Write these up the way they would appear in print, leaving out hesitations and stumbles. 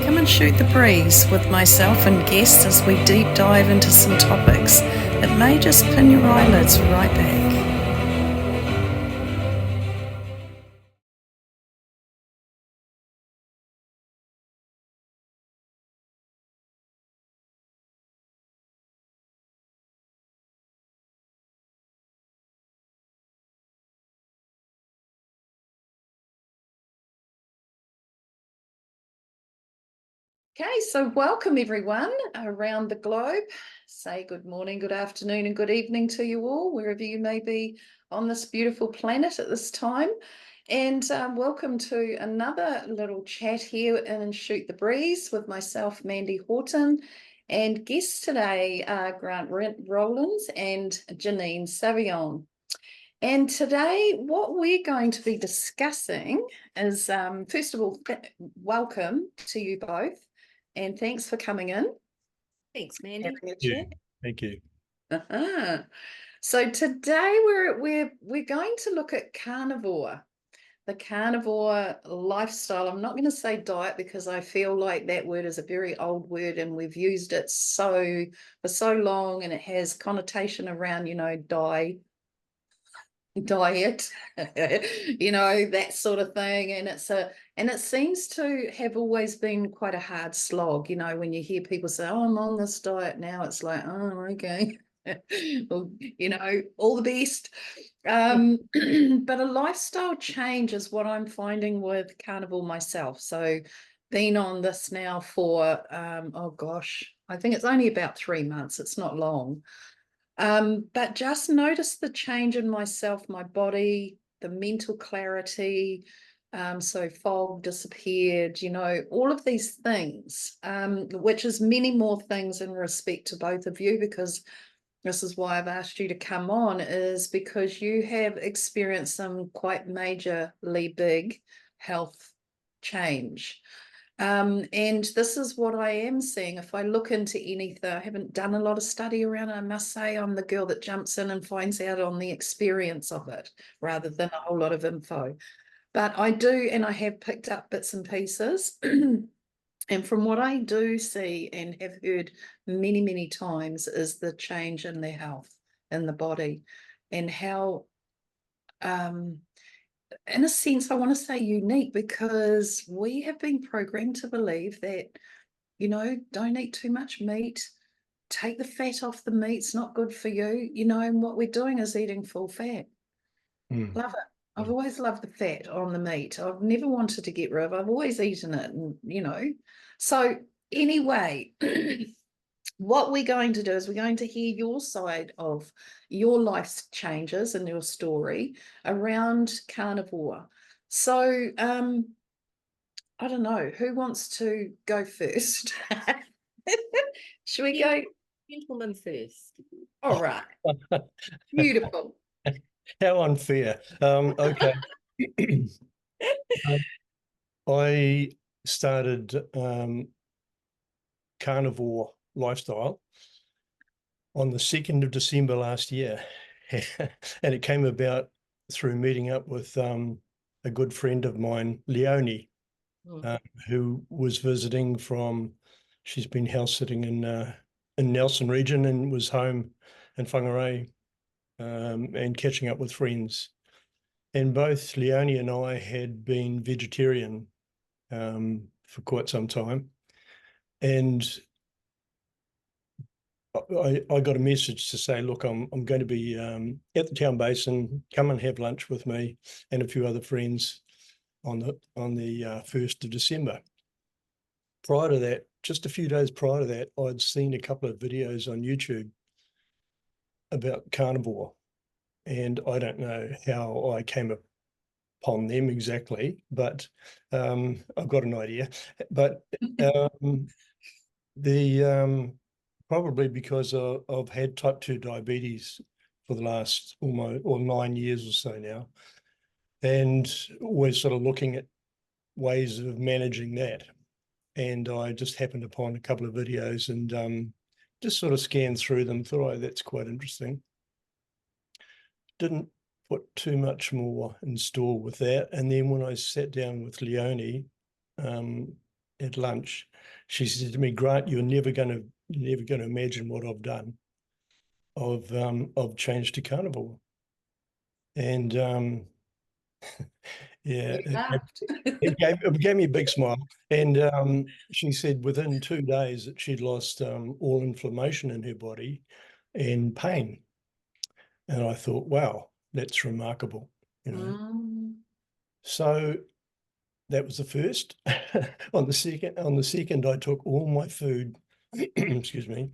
Come and shoot the breeze with myself and guests as we deep dive into some topics that may just pin your eyelids right back. Okay, so welcome everyone around the globe. Say good morning, good afternoon, and good evening to you all, wherever you may be on this beautiful planet at this time. And welcome to another little chat here in Shoot the Breeze with myself, Mandy Horton, and guests today are Grant Rowlands and Janine Savient. And today, what we're going to be discussing is, first of all, welcome to you both. And thanks for coming in. Thanks, Mandy. Thank you. So today we're going to look at carnivore, the carnivore lifestyle. I'm not going to say diet because I feel like that word is a very old word and we've used it for so long, and it has connotation around, diet, that sort of thing, and it seems to have always been quite a hard slog. When you hear people say, oh, I'm on this diet now, it's like, oh, okay. Well, all the best. But a lifestyle change is what I'm finding with carnivore myself. So been on this now for oh gosh, I think it's only about 3 months. It's not long. But just notice the change in myself, my body, the mental clarity. So fog disappeared, all of these things, which is many more things in respect to both of you, because this is why I've asked you to come on, is because you have experienced some quite majorly big health change. And this is what I am seeing. If I look into anything, I haven't done a lot of study around it. I must say I'm the girl that jumps in and finds out on the experience of it rather than a whole lot of info. But I do, and I have picked up bits and pieces. And from what I do see and have heard many, many times is the change in their health in the body, and how in a sense, I want to say unique, because we have been programmed to believe that, don't eat too much meat, take the fat off the meat, it's not good for you, and what we're doing is eating full fat. Love it. I've always loved the fat on the meat. I've never wanted to get rid of it. I've always eaten it, and, so anyway, what we're going to do is we're going to hear your side of your life's changes and your story around carnivore. So I don't know, who wants to go first? Should we go? Gentleman first. All right. Beautiful. How unfair. Okay. I started carnivore lifestyle on the 2nd of December last year. And it came about through meeting up with a good friend of mine, Leonie, who was visiting she's been house sitting in Nelson region and was home in Whangarei and catching up with friends. And both Leonie and I had been vegetarian for quite some time. And I got a message to say, look, I'm going to be at the town basin, come and have lunch with me and a few other friends on the 1st of December. Prior to that, just a few days prior to that, I'd seen a couple of videos on YouTube about carnivore. And I don't know how I came upon them exactly, but I've got an idea. But probably because I've had type 2 diabetes for the last almost 9 years or so now, and we're sort of looking at ways of managing that. And I just happened upon a couple of videos and just sort of scanned through them, thought, oh, that's quite interesting. Didn't put too much more in store with that. And then when I sat down with Leonie at lunch, she said to me, Grant, you're never going to imagine what I've done. I've changed to carnivore. And yeah, You laughed. it gave me a big smile. And she said within 2 days that she'd lost all inflammation in her body and pain. And I thought, wow, that's remarkable, you know. Mm. So that was the first. On the second, I took all my food, excuse me,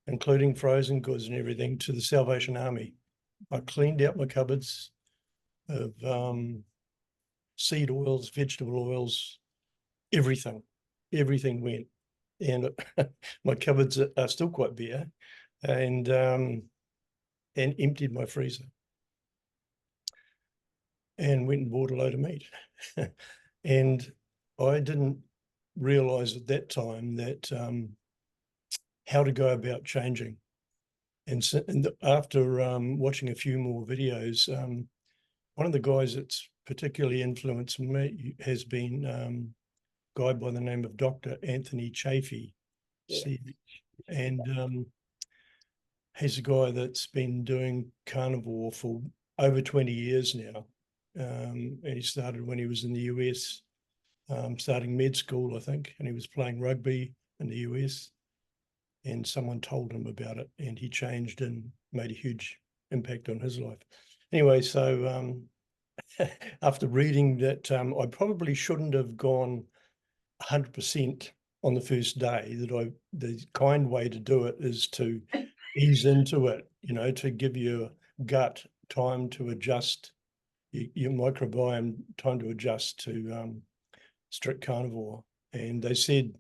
including frozen goods and everything, to the Salvation Army. I cleaned out my cupboards of seed oils, vegetable oils, everything went. And my cupboards are still quite bare, and emptied my freezer and went and bought a load of meat. And I didn't realize at that time that how to go about changing. And so, after watching a few more videos, one of the guys that's particularly influenced me has been a guy by the name of Dr. Anthony Chafee. Yeah. And he's a guy that's been doing carnivore for over 20 years now. And he started when he was in the US, starting med school, I think, and he was playing rugby in the US. And someone told him about it, and he changed and made a huge impact on his life. Anyway, so after reading that, I probably shouldn't have gone 100% on the first day. The kind way to do it is to ease into it, you know, to give your gut time to adjust, your microbiome time to adjust to strict carnivore. And they said,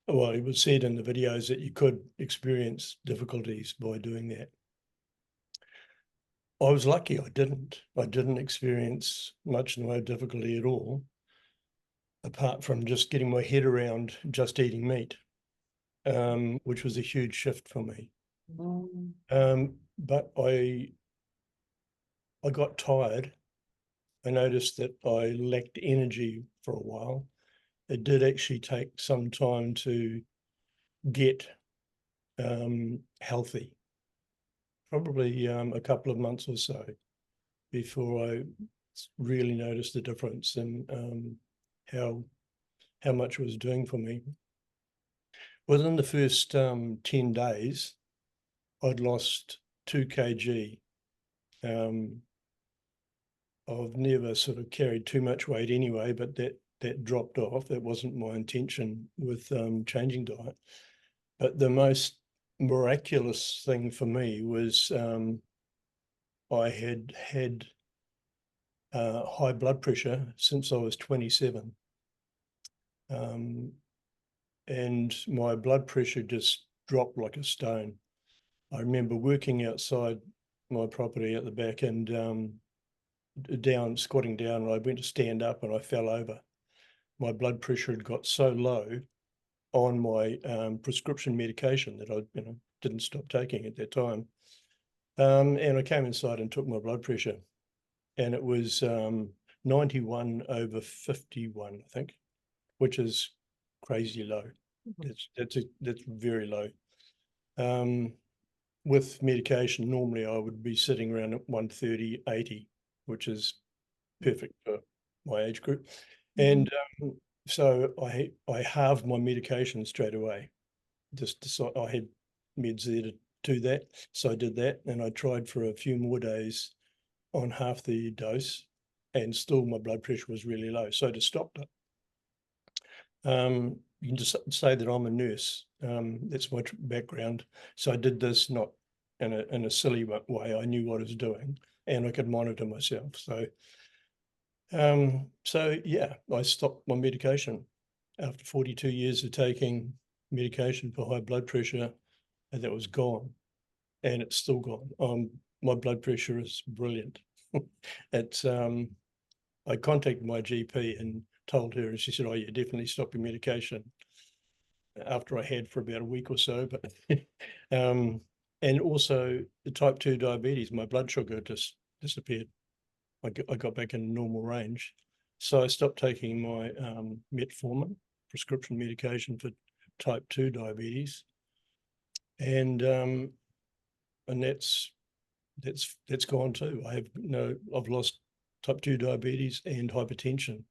well, it was said in the videos that you could experience difficulties by doing that. I was lucky I didn't experience much in the way of difficulty at all, apart from just getting my head around just eating meat, which was a huge shift for me. But I got tired. I noticed that I lacked energy for a while. It did actually take some time to get healthy, probably a couple of months or so before I really noticed the difference in how much it was doing for me. Within the first 10 days, I'd lost 2 kg. I've never sort of carried too much weight anyway, but that dropped off. That wasn't my intention with changing diet. But the most miraculous thing for me was I had high blood pressure since I was 27. And my blood pressure just dropped like a stone. I remember working outside my property at the back and squatting down, and I went to stand up and I fell over. My blood pressure had got so low on my prescription medication that I didn't stop taking at that time. And I came inside and took my blood pressure, and it was 91/51, I think, which is crazy low. That's very low. With medication, normally I would be sitting around at 130/80, which is perfect for my age group. And so I halved my medication straight away. I had meds there to do that, so I did that, and I tried for a few more days on half the dose, and still my blood pressure was really low. So I just stopped it. You can just say that I'm a nurse. That's my background. So I did this not in a silly way. I knew what I was doing, and I could monitor myself. So yeah, I stopped my medication after 42 years of taking medication for high blood pressure, and that was gone, and it's still gone. My blood pressure is brilliant. It's I contacted my GP and told her, and she said, "Oh, you definitely stop your medication." After I had for about a week or so, but and also the type 2 diabetes, my blood sugar just disappeared. I got back in normal range. So I stopped taking my metformin, prescription medication for type 2 diabetes. And that's gone too. I've lost type 2 diabetes and hypertension.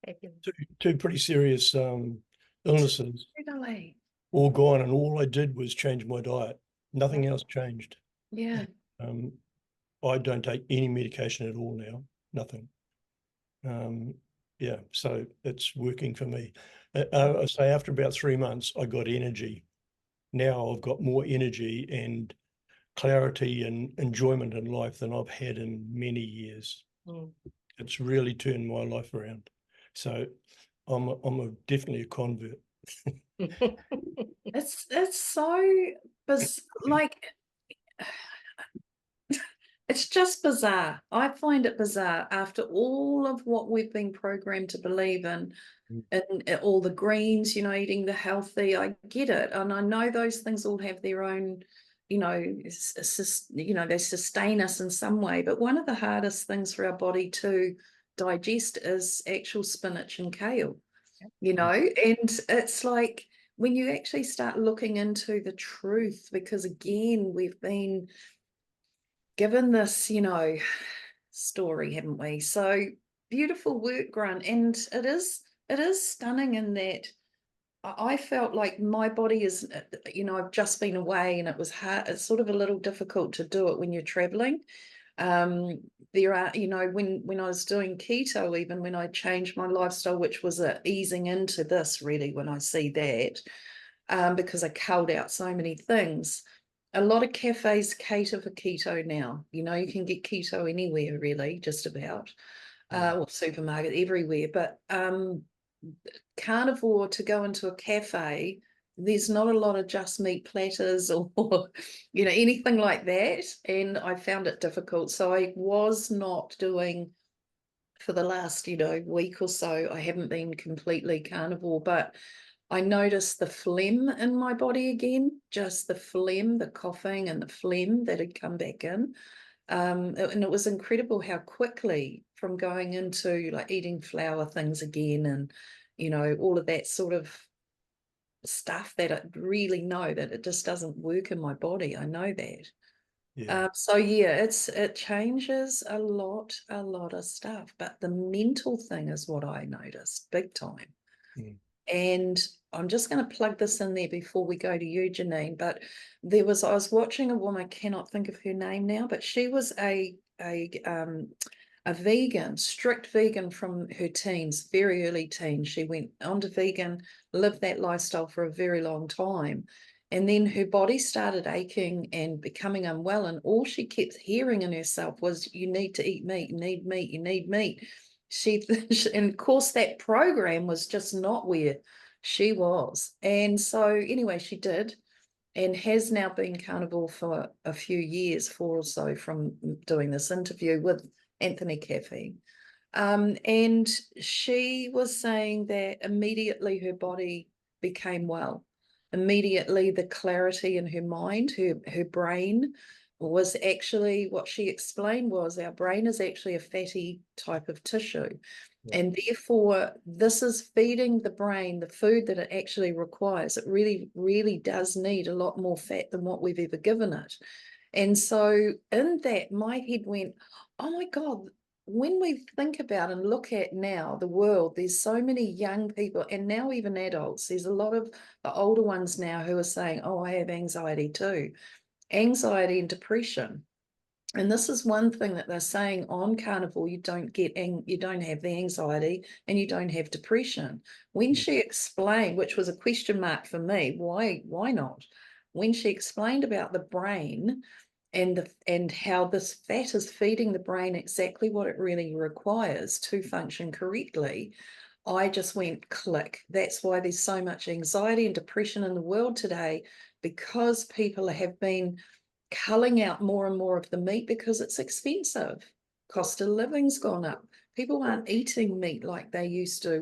Fabulous. Two pretty serious illnesses, Really? all gone, and all I did was change my diet. Nothing else changed. Yeah. I don't take any medication at all now, nothing. Yeah, so it's working for me. I say after about 3 months, I got energy. Now I've got more energy and clarity and enjoyment in life than I've had in many years. It's really turned my life around. So I'm definitely a convert. It's so like it's just bizarre. I find it bizarre after all of what we've been programmed to believe in, and all the greens, eating the healthy. I get it, and I know those things all have their own, they sustain us in some way. But one of the hardest things for our body to digest is actual spinach and kale. And it's like when you actually start looking into the truth, because again, we've been given this, story, haven't we? So beautiful work, Grant. And it is stunning in that I felt like my body is, I've just been away and it was hard. It's sort of a little difficult to do it when you're traveling. There are, when I was doing keto, even when I changed my lifestyle, which was easing into this really, when I see that, because I culled out so many things. A lot of cafes cater for keto now. You can get keto anywhere really, just about, or supermarket, everywhere. But carnivore, to go into a cafe, there's not a lot of just meat platters or anything like that, and I found it difficult. So I was not doing, for the last week or so, I haven't been completely carnivore, but I noticed the phlegm in my body again, just the phlegm, the coughing and the phlegm that had come back in. And it was incredible how quickly, from going into like eating flour things again and all of that sort of stuff, that I really know that it just doesn't work in my body. I know that. Yeah. So yeah, it changes a lot of stuff, but the mental thing is what I noticed big time. And I'm just going to plug this in there before we go to you, Janine. But I was watching a woman, I cannot think of her name now, but she was a vegan, strict vegan from her teens, very early teens. She went on to vegan, lived that lifestyle for a very long time. And then her body started aching and becoming unwell. And all she kept hearing in herself was, you need to eat meat, you need meat, you need meat. And of course, that program was just not where she was. And so anyway, she did, and has now been carnivore for a few years, 4 or so, from doing this interview with Anthony Caffey. And she was saying that immediately her body became well. Immediately the clarity in her mind, her brain was actually, what she explained was, our brain is actually a fatty type of tissue. Yeah. And therefore, this is feeding the brain the food that it actually requires. It really, really does need a lot more fat than what we've ever given it. And so in that, my head went, oh my God, when we think about and look at now the world, there's so many young people, and now even adults, there's a lot of the older ones now who are saying, oh, I have anxiety too. Anxiety and depression. And this is one thing that they're saying on Carnivore: you don't have the anxiety and you don't have depression. When she explained, which was a question mark for me, why not? When she explained about the brain and how this fat is feeding the brain exactly what it really requires to function correctly, I just went click. That's why there's so much anxiety and depression in the world today, because people have been culling out more and more of the meat because it's expensive. Cost of living's gone up. People aren't eating meat like they used to.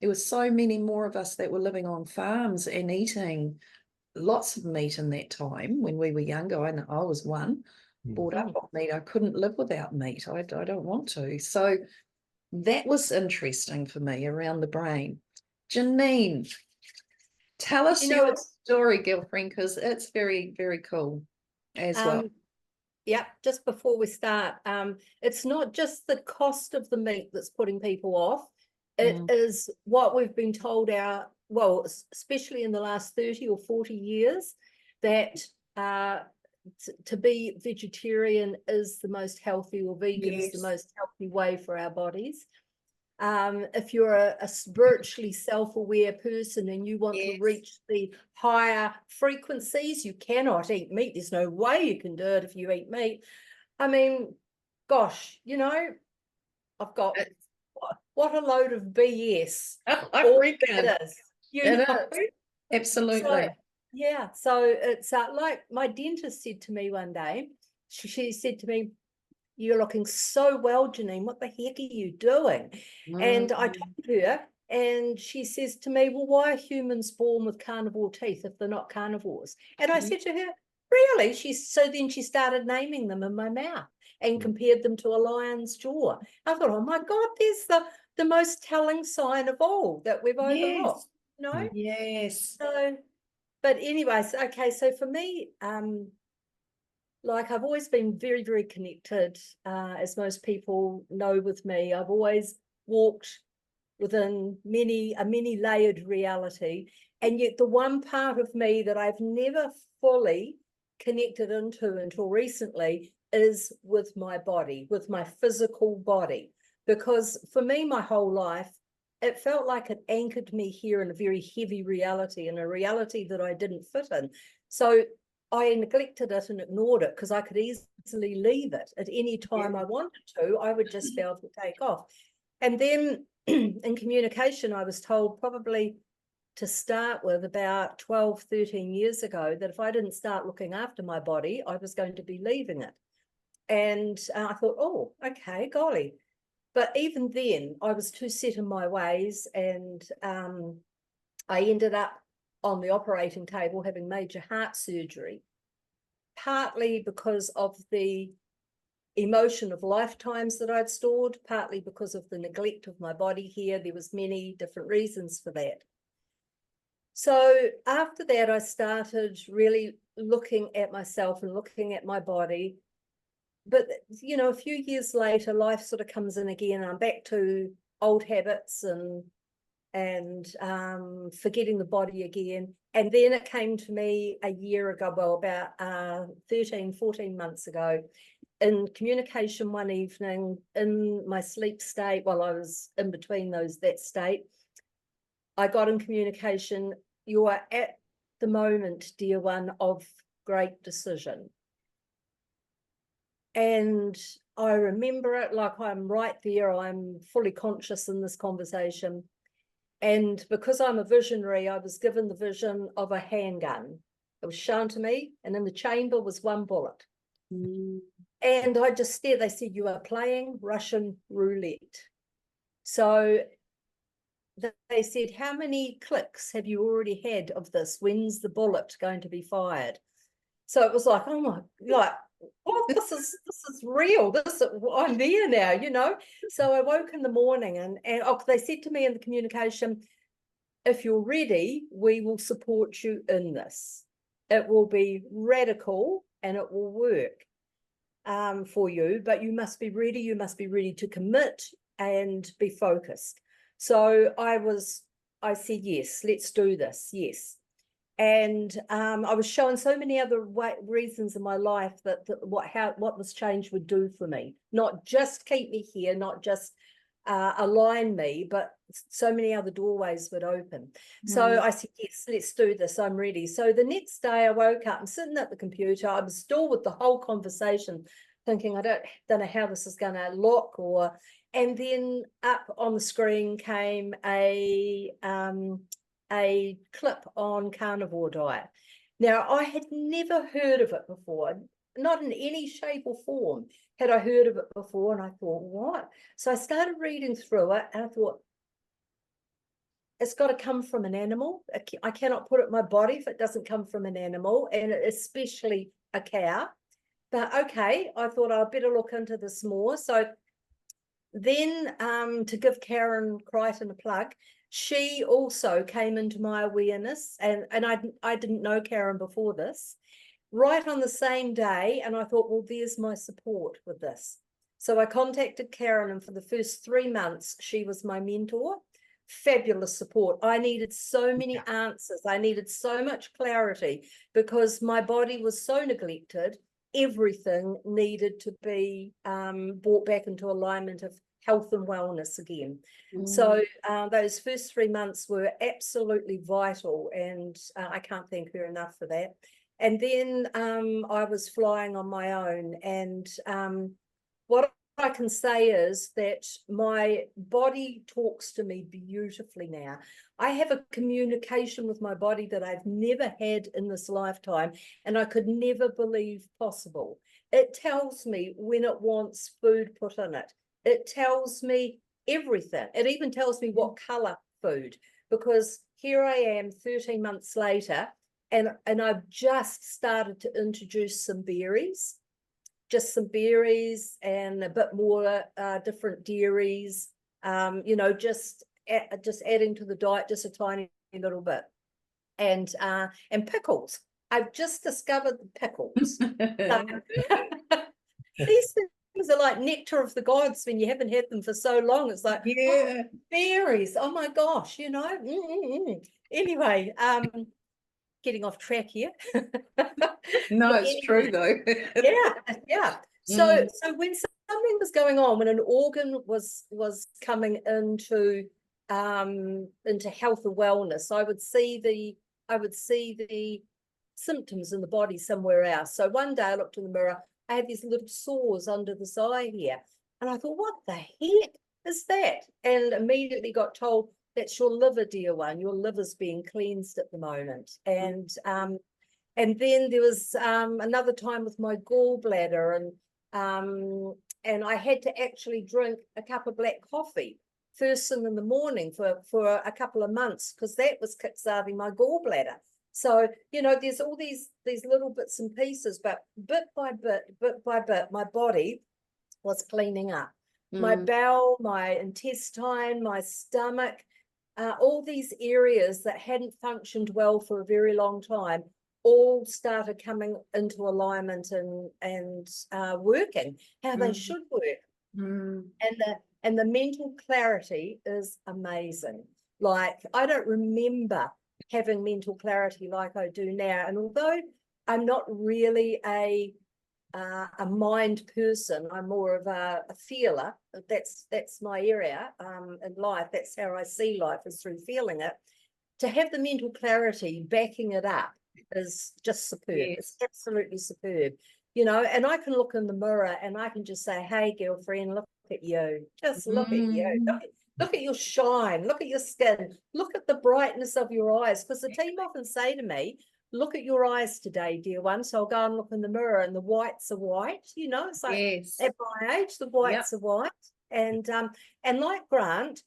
There were so many more of us that were living on farms and eating lots of meat in that time when we were younger. I know I was one. brought up on meat. I couldn't live without meat. I don't want to. So that was interesting for me around the brain. Janine, tell us You know, your story, girlfriend, because it's very, very cool as well. Yeah, just before we start, it's not just the cost of the meat that's putting people off. It is what we've been told especially in the last 30 or 40 years, that to be vegetarian is the most healthy, or vegan is the most healthy way for our bodies. If you're a spiritually self-aware person and you want to reach the higher frequencies, you cannot eat meat. There's no way you can do it if you eat meat. I mean, gosh, I've got what a load of BS. I reckon it is. it is. Absolutely. So it's like my dentist said to me one day, she said to me, "You're looking so well, Janine. What the heck are you doing?" And I told her, and she says to me, "Well, why are humans born with carnivore teeth if they're not carnivores?" And I said to her, "Really?" So then she started naming them in my mouth and compared them to a lion's jaw. I thought, oh my God, there's the most telling sign of all that we've overlooked. Yes. So, but anyways, okay, so for me, like I've always been very, very connected, as most people know with me. I've always walked within a many layered reality. And yet the one part of me that I've never fully connected into until recently is with my body, with my physical body. Because for me, my whole life, it felt like it anchored me here in a very heavy reality, in a reality that I didn't fit in. So I neglected it and ignored it because I could easily leave it at any time I wanted to. I would just be able to take off. And then in communication, I was told probably to start with about 12, 13 years ago that if I didn't start looking after my body, I was going to be leaving it. And I thought, oh, okay, golly. But even then, I was too set in my ways, and I ended up on the operating table having major heart surgery, partly because of the emotion of lifetimes that I'd stored, partly because of the neglect of my body here. There was many different reasons for that. So after that, I started really looking at myself and looking at my body. But, a few years later, life sort of comes in again. I'm back to old habits and forgetting the body again. And then it came to me a year ago, well, about 13, 14 months ago, in communication one evening in my sleep state, while I was in between that state, I got in communication, "You are at the moment, dear one, of great decision." And I remember it like I'm right there. I'm fully conscious in this conversation. And because I'm a visionary, I was given the vision of a handgun. It was shown to me, and in the chamber was one bullet. And I just stared. They said, "You are playing Russian roulette." So they said, "How many clicks have you already had of this? When's the bullet going to be fired?" So it was like, oh my, this is real. I'm there now, So I woke in the morning and they said to me in the communication, "If you're ready, we will support you in this. It will be radical and it will work for you, but you must be ready. You must be ready to commit and be focused." So I said, "Yes, let's do this." Yes. And I was shown so many other reasons in my life that what this change would do for me, not just keep me here, not just align me, but so many other doorways would open. So I said, "Yes, let's do this. I'm ready." So the next day I woke up and sitting at the computer, I was still with the whole conversation thinking, I don't know how this is going to look, and then up on the screen came a clip on carnivore diet. Now, I had never heard of it before, not in any shape or form had I heard of it before. And I thought, what? So I started reading through it and I thought, it's got to come from an animal. I cannot put it in my body if it doesn't come from an animal, and especially a cow. But okay, I thought I'd better look into this more. So then to give Karen Crichton a plug, she also came into my awareness, and I didn't know Karen before this, right on the same day. And I thought, well, there's my support with this. So I contacted Karen, and for the first 3 months, she was my mentor. Fabulous support. I needed so many answers. I needed so much clarity because my body was so neglected. Everything needed to be brought back into alignment of health and wellness again. So those first 3 months were absolutely vital, and I can't thank her enough for that. And then I was flying on my own, and what I can say is that my body talks to me beautifully now. I have a communication with my body that I've never had in this lifetime, and I could never believe possible. It tells me when it wants food put in it. It tells me everything. It even tells me what color food, because here I am 13 months later, and I've just started to introduce some berries. Just some berries and a bit more different dairies, you know, just adding to the diet just a tiny little bit. And pickles. I've just discovered the pickles. These things are like nectar of the gods when you haven't had them for so long. It's like, oh, berries. Oh my gosh, you know. Anyway, getting off track here. No, it's true though. yeah. So when something was going on, when an organ was coming into health and wellness, I would see the symptoms in the body somewhere else. So one day I looked in the mirror, I had these little sores under this eye here, and I thought, what the heck is that? And immediately got told, that's your liver, dear one. Your liver's being cleansed at the moment. And then there was another time with my gallbladder, and I had to actually drink a cup of black coffee first thing in the morning for a couple of months, because that was kickstarting my gallbladder. So, you know, there's all these little bits and pieces, but bit by bit, my body was cleaning up. My bowel, my intestine, my stomach, all these areas that hadn't functioned well for a very long time all started coming into alignment and working how they should work. And the mental clarity is amazing. Like, I don't remember having mental clarity like I do now. And although I'm not really a mind person, I'm more of a feeler. That's my area in life. That's how I see life, is through feeling it. To have the mental clarity backing it up is just superb. Yes. It's absolutely superb, you know. And I can look in the mirror and I can just say, hey girlfriend, look at you, just look at you, look at your shine, look at your skin, look at the brightness of your eyes. Because the team often say to me, look at your eyes today, dear one. So I'll go and look in the mirror, and the whites are white, you know. It's like, at my age, the whites are white. And like Grant,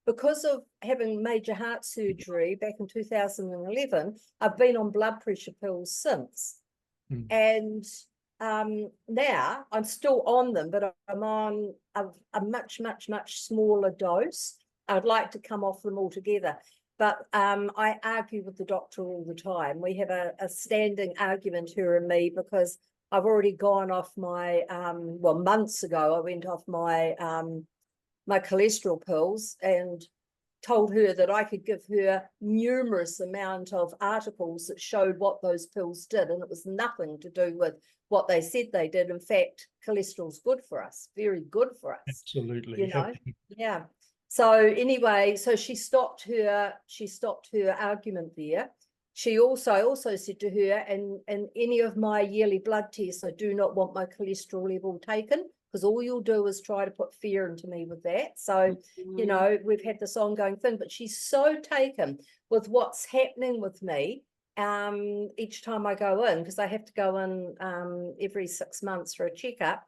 because of having major heart surgery back in 2011, I've been on blood pressure pills since. And now I'm still on them, but I'm on a much smaller dose. I'd like to come off them altogether. But I argue with the doctor all the time. We have a standing argument, her and me, because I've already gone off my, well, months ago, I went off my my cholesterol pills and told her that I could give her numerous amount of articles that showed what those pills did, and it was nothing to do with what they said they did. In fact, cholesterol's good for us, very good for us. Absolutely. You know, yeah. So anyway, so she stopped her argument there. I also said to her, and any of my yearly blood tests, I do not want my cholesterol level taken, because all you'll do is try to put fear into me with that. So, you know, we've had this ongoing thing, but she's so taken with what's happening with me each time I go in, because I have to go in every 6 months for a checkup,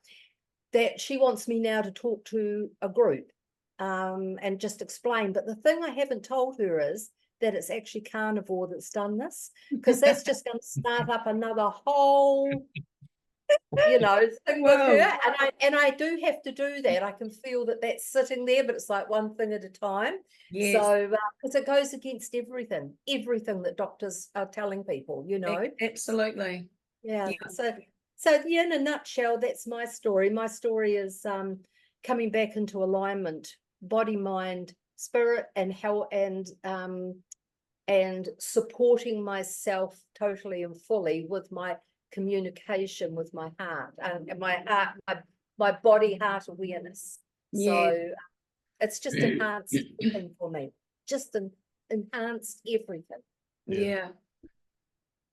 that she wants me now to talk to a group and just explain. But the thing I haven't told her is that it's actually carnivore that's done this, because that's just going to start up another whole, you know, thing with her. And I do have to do that. I can feel that that's sitting there, but it's like one thing at a time. Yes. So because it goes against everything that doctors are telling people, you know. Absolutely. Yeah. So yeah, in a nutshell, that's my story. My story is coming back into alignment, body, mind, spirit, and health, and supporting myself totally and fully with my communication with my heart, and my heart, my body heart awareness. So it's just enhanced everything for me, just enhanced everything. Yeah.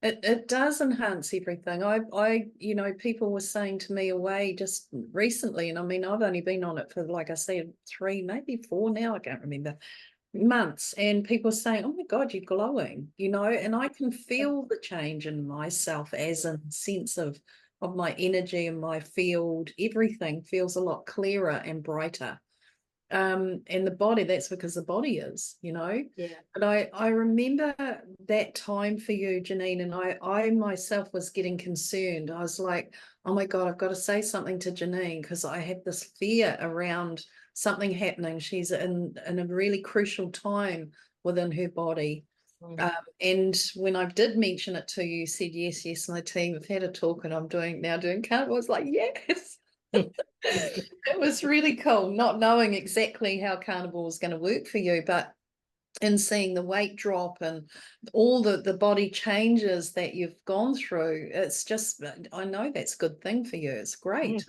It does enhance everything. I you know, people were saying to me away just recently, and I mean, I've only been on it for, like I said, 3, maybe 4 now, I can't remember, months, and people saying, oh my God, you're glowing, you know, and I can feel the change in myself, as in sense of my energy and my field. Everything feels a lot clearer and brighter. And the body, that's because the body is, you know. But I remember that time for you, Janine, and I myself was getting concerned. I was like, oh my God, I've got to say something to Janine, because I had this fear around something happening. She's in a really crucial time within her body. And when I did mention it to you, you said, yes, my team have had a talk and I'm now doing carnivore. I was like, yes. It was really cool, not knowing exactly how carnivore was going to work for you, but in seeing the weight drop and all the body changes that you've gone through, it's just, I know that's a good thing for you. It's great,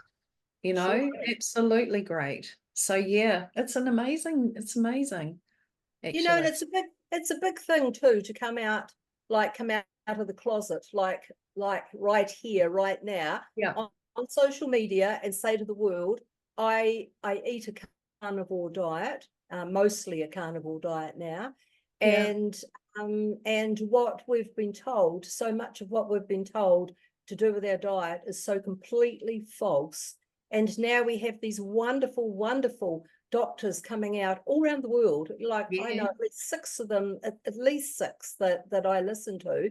you know, absolutely great. So yeah, it's amazing, actually. You know, and it's a big thing too, to come out of the closet, like right here, right now, on social media, and say to the world, I eat a carnivore diet, mostly a carnivore diet now. And what we've been told, so much of what we've been told to do with our diet is so completely false. And now we have these wonderful, wonderful doctors coming out all around the world. Like I know at least 6 of them, at least 6 that I listen to,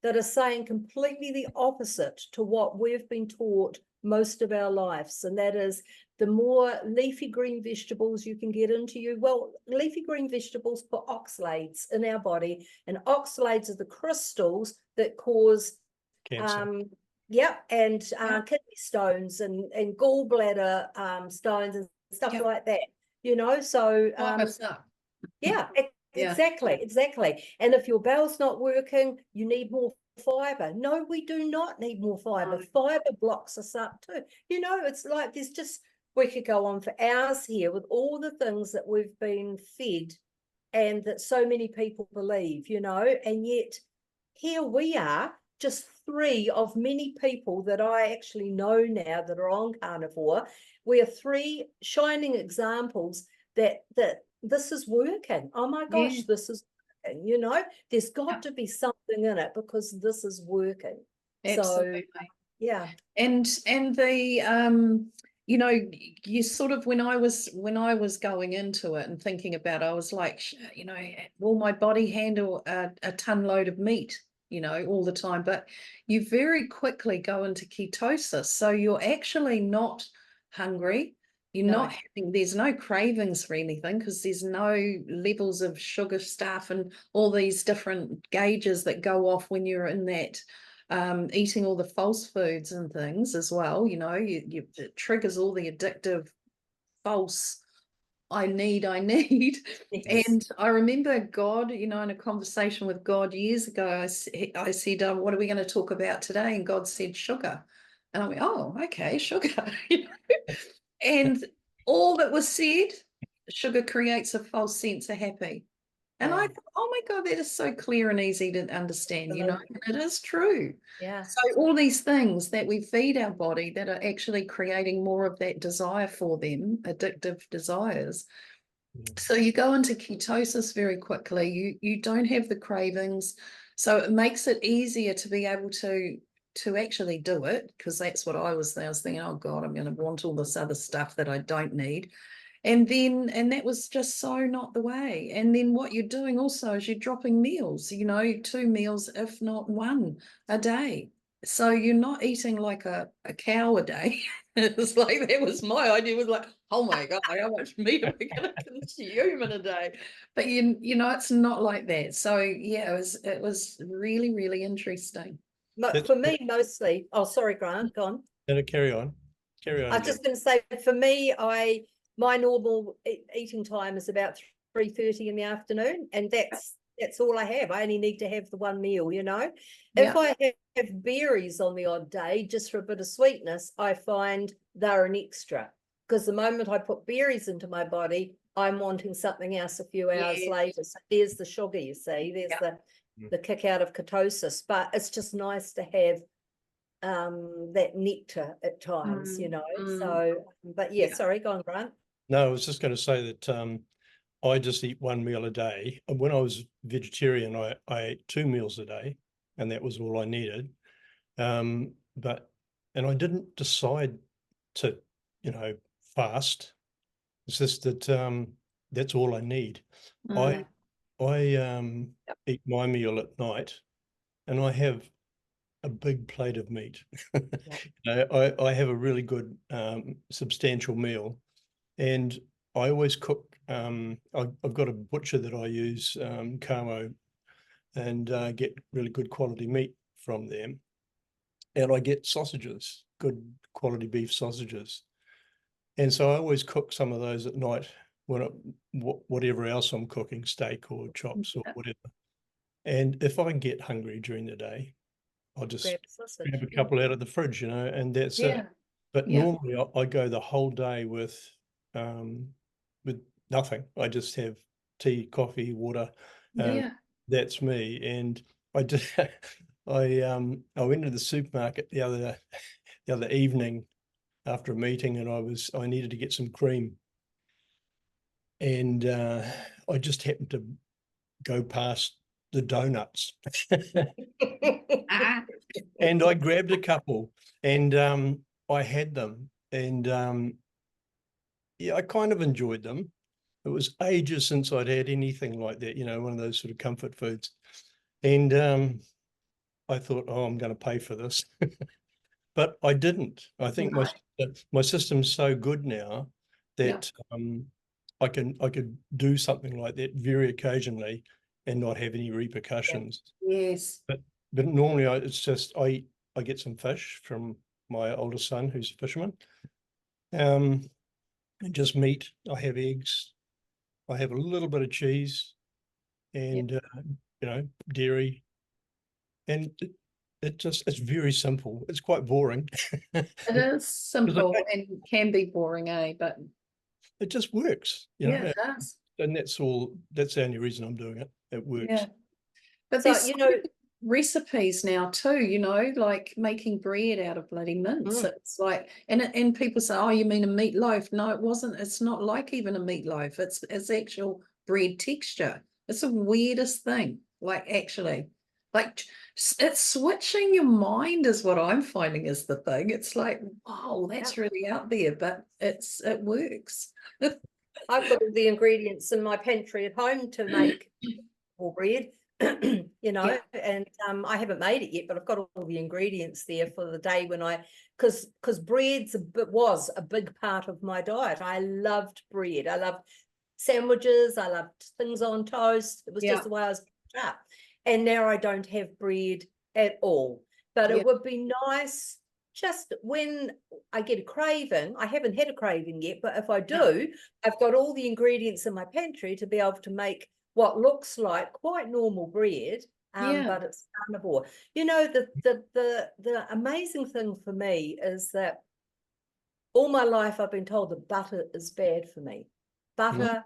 that are saying completely the opposite to what we've been taught most of our lives. And that is, the more leafy green vegetables you can get into you. Well, leafy green vegetables put oxalates in our body, and oxalates are the crystals that cause cancer. Kidney stones and gallbladder stones and stuff like that, you know. So exactly. And if your bowel's not working, you need more fiber. No, we do not need more fiber. Fiber blocks us up too. You know, it's like we could go on for hours here with all the things that we've been fed and that so many people believe, you know, and yet here we are, just 3 of many people that I actually know now that are on carnivore. We are 3 shining examples that this is working. Oh my gosh, this is working, you know. There's got to be something in it, because this is working. Absolutely. So and the you know, you sort of, when I was going into it and thinking about it, I was like, you know, will my body handle a ton load of meat, you know, all the time? But you very quickly go into ketosis, so you're actually not hungry. You're not having, there's no cravings for anything, because there's no levels of sugar stuff and all these different gauges that go off when you're in that eating all the false foods and things as well. You know, it triggers all the addictive false I need. And I remember God, you know, in a conversation with God years ago, I said, what are we going to talk about today? And God said sugar. And I went, oh, okay, sugar. You know? And all that was said, sugar creates a false sense of happy. And I thought, oh my God, that is so clear and easy to understand, you know, and it is true. So all these things that we feed our body that are actually creating more of that desire for them, addictive desires. So you go into ketosis very quickly. You don't have the cravings. So it makes it easier to be able to actually do it, because that's what I was thinking, oh God, I'm going to want all this other stuff that I don't need. And that was just so not the way. And then what you're doing also is you're dropping meals, 2 meals, if not 1 a day. So you're not eating like a cow a day. It's like, that was my idea, was like, oh my God, how much meat am I going to consume in a day? But it's not like that. So yeah, it was really, really interesting. But for me, mostly, oh, sorry, Grant, go on. Carry on. I was just going to say, for me, my normal eating time is about 3:30 in the afternoon, and that's all I have. I only need to have the 1 meal, If Yeah. I have berries on the odd day, just for a bit of sweetness, I find they're an extra. Because the moment I put berries into my body, I'm wanting something else a few hours later. So there's the sugar, you see, there's the kick out of ketosis. But it's just nice to have that nectar at times, So, but yeah, sorry, go on, Grant. No, I was just going to say that I just eat 1 meal a day. And when I was vegetarian, I ate 2 meals a day, and that was all I needed. And I didn't decide to, fast. It's just that that's all I need. I eat my meal at night, and I have a big plate of meat. I have a really good substantial meal, and I always cook. I've got a butcher that I use, Carmo, and get really good quality meat from them. And I get sausages, good quality beef sausages. And so I always cook some of those at night when whatever else I'm cooking, steak or chops or whatever. And if I get hungry during the day, I'll just grab a couple out of the fridge, and that's it. But normally I go the whole day with nothing. I just have tea, coffee, water. That's me. And I did. I went to the supermarket the other evening after a meeting, and I needed to get some cream, and I just happened to go past the donuts. And I grabbed a couple, and I had them, and I kind of enjoyed them. It was ages since I'd had anything like that, one of those sort of comfort foods. And I thought, oh, I'm going to pay for this. But I didn't. I think my system's so good now that I could do something like that very occasionally and not have any repercussions. Yes. But normally it's just I get some fish from my oldest son, who's a fisherman, and just meat. I have eggs. I have a little bit of cheese, and dairy, and it's very simple. It's quite boring. It is simple and can be boring, but it just works. It does. And that's the only reason I'm doing it. It works. Yeah. But there's recipes now too, like making bread out of bloody mince. It's like, and people say, oh, you mean a meatloaf? No, it wasn't. It's not like even a meatloaf. It's actual bread texture. It's the weirdest thing. Like, actually, like, it's switching your mind is what I'm finding is the thing. It's like, wow, that's really out there, but it works. I've got all the ingredients in my pantry at home to make more bread. And I haven't made it yet, but I've got all the ingredients there for the day when because bread was a big part of my diet. I loved bread. I loved sandwiches. I loved things on toast. It was just the way I was brought up. And now I don't have bread at all. But it would be nice just when I get a craving. I haven't had a craving yet, but if I do, I've got all the ingredients in my pantry to be able to make what looks like quite normal bread, but it's carnivore. The amazing thing for me is that all my life I've been told that butter is bad for me. Butter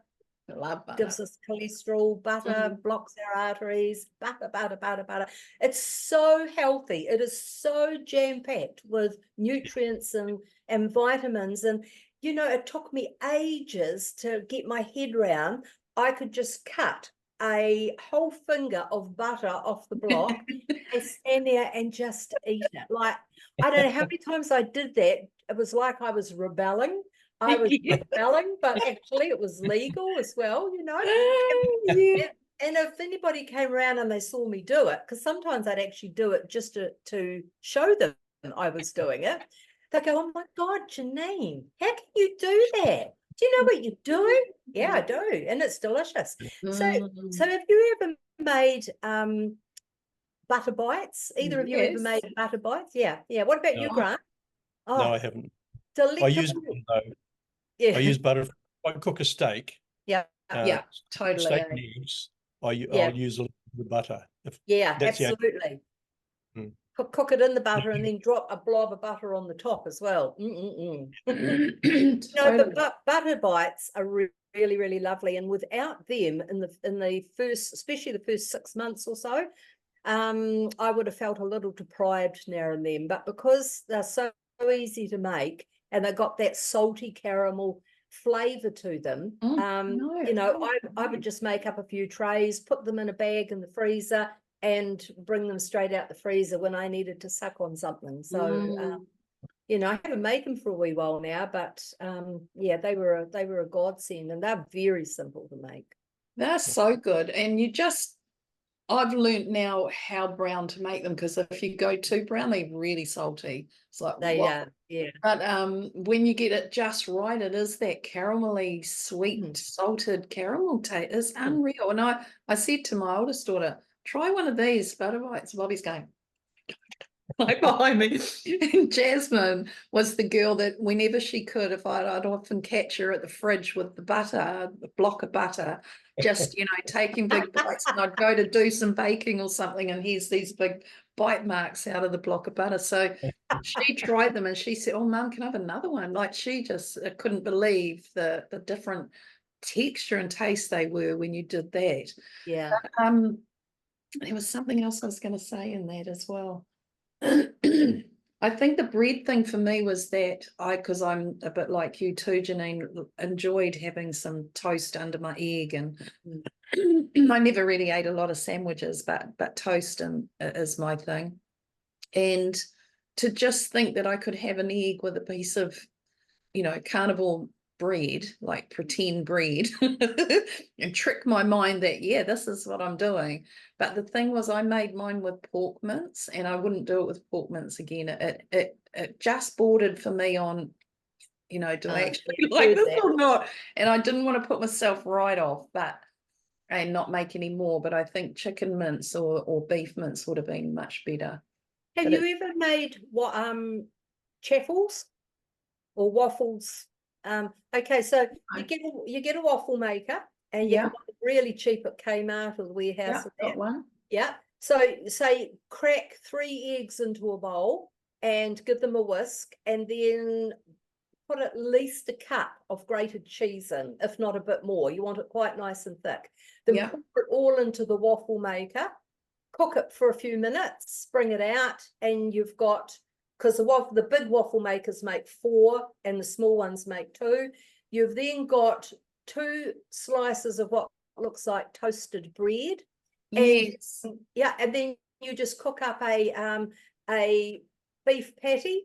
gives us cholesterol. Butter blocks our arteries. Butter. It's so healthy. It is so jam-packed with nutrients and vitamins. And, it took me ages to get my head around. I could just cut a whole finger of butter off the block and stand there and just eat it. Like, I don't know how many times I did that. It was like I was rebelling. I was Yeah. rebelling, but actually it was legal as well, you know. Yeah. And if anybody came around and they saw me do it, because sometimes I'd actually do it just to show them I was doing it, they go, "Oh my God, Janine, how can you do that? Do you know what you're doing?" Yeah, I do, and it's delicious. So have you ever made butter bites? Either of you ever made Yes. butter bites? Yeah, yeah. What about you, No. Grant? No, Oh, I haven't. I use delectable. butter, though. Yeah, I use butter. If I cook a steak, yeah, Yeah, totally. steak and eggs, I'll yeah, use a little bit of butter. yeah, That's the only. absolutely. Mm. Cook it in the butter and then drop a blob of butter on the top as well. No, Totally. but butter bites are really, really lovely, and without them in the first, especially the first 6 months or so, I would have felt a little deprived now and then. But because they're so easy to make and they've got that salty caramel flavor to them, No. you know, I would just make up a few trays, put them in a bag in the freezer, and bring them straight out the freezer when I needed to suck on something. So you know, I haven't made them for a wee while now, but yeah, they were a godsend, and they're very simple to make. They're so good. And I've learned now how brown to make them, because if you go too brown, they're really salty. It's like, They what? yeah. But when you get it just right, it is that caramelly, sweet, salted caramel taste. It's unreal. And I said to my oldest daughter, try one of these butter bites. Bobby's going like behind me. And Jasmine was the girl that whenever she could, if I'd often catch her at the fridge with the butter, the block of butter, just, you know, taking big bites, and I'd go to do some baking or something, and here's these big bite marks out of the block of butter. So she tried them and she said, "Oh, Mum, can I have another one?" Like, she just couldn't believe the different texture and taste they were when you did that. Yeah. There was something else I was going to say in that as well. I think the bread thing for me was that because I'm a bit like you too, Janine, enjoyed having some toast under my egg, and I never really ate a lot of sandwiches, but toast is my thing. And to just think that I could have an egg with a piece of, you know, carnivore bread, like pretend bread, and trick my mind that, yeah, this is what I'm doing. But the thing was, I made mine with pork mince, and I wouldn't do it with pork mince again. It just bordered for me on, you know, do I actually like this or not? And I didn't want to put myself right off, and not make any more. But I think chicken mince or beef mince would have been much better. Have you ever made what chaffles or waffles? Okay, so you get a waffle maker, and you can buy it really cheap at Kmart or the warehouse. Yeah, got one. Yeah. So say crack 3 eggs into a bowl and give them a whisk, and then put at least a cup of grated cheese in, if not a bit more. You want it quite nice and thick. Then pour it all into the waffle maker, cook it for a few minutes, bring it out, and you've got, because the big waffle makers make 4 and the small ones make 2. You've then got 2 slices of what looks like toasted bread. Yes. And then you just cook up a beef patty,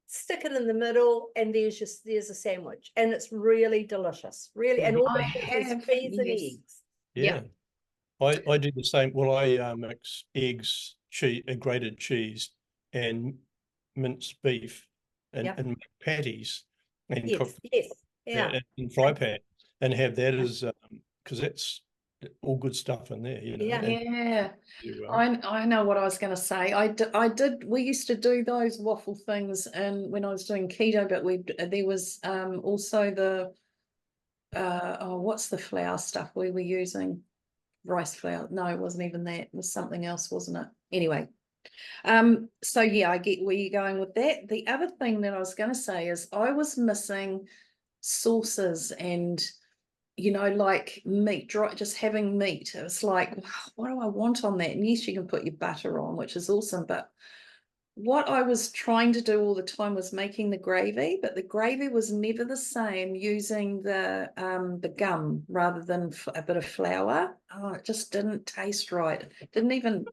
stick it in the middle, and there's a sandwich, and it's really delicious. Really, and all I is have, cheese and yes. eggs. Yeah. I do the same. Well, I mix eggs, cheese, grated cheese, and minced beef, and make patties, and cook in fry pan, and have that as because that's all good stuff in there, you know. Yeah. I know what I was going to say. We used to do those waffle things, and when I was doing keto, but there was also the what's the flour stuff we were using? Rice flour. No, it wasn't even that. It was something else, wasn't it? Anyway. So yeah, I get where you're going with that. The other thing that I was going to say is I was missing sauces and, you know, like meat, just having meat. It was like, wow, what do I want on that? And yes, you can put your butter on, which is awesome, but what I was trying to do all the time was making the gravy, but the gravy was never the same using the gum rather than a bit of flour. Oh, it just didn't taste right. Didn't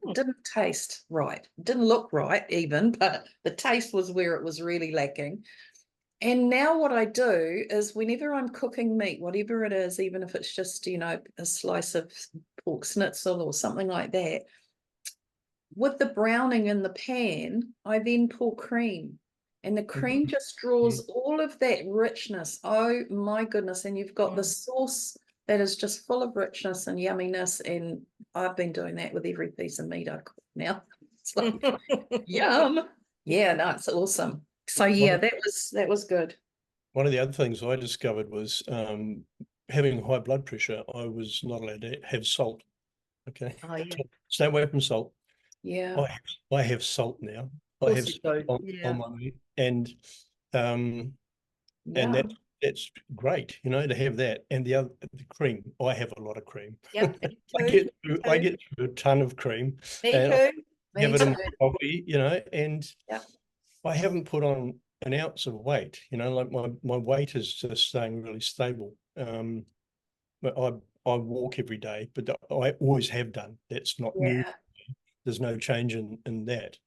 taste right. Didn't look right even, but the taste was where it was really lacking. And now what I do is whenever I'm cooking meat, whatever it is, even if it's just, you know, a slice of pork schnitzel or something like that, with the browning in the pan, I then pour cream. And the cream just draws all of that richness. Oh my goodness. And you've got the sauce that is just full of richness and yumminess. And I've been doing that with every piece of meat I cook now. It's like, yum. Yeah, no, it's awesome. So yeah, that was good. One of the other things I discovered was having high blood pressure. I was not allowed to have salt. Okay, Oh, yeah. stay away from salt. Yeah. I have salt now. Of I course have you salt do. on, Yeah. on my meat, and um, and Yeah. that's great, you know, to have that. And the cream, I have a lot of cream. Yep. I get through a ton of cream, Me and too. I have Me it in too. my coffee, you know, and Yeah. I haven't put on an ounce of weight, you know, like my weight is just staying really stable. But I walk every day, but I always have done. That's not new. Yeah. There's no change in that.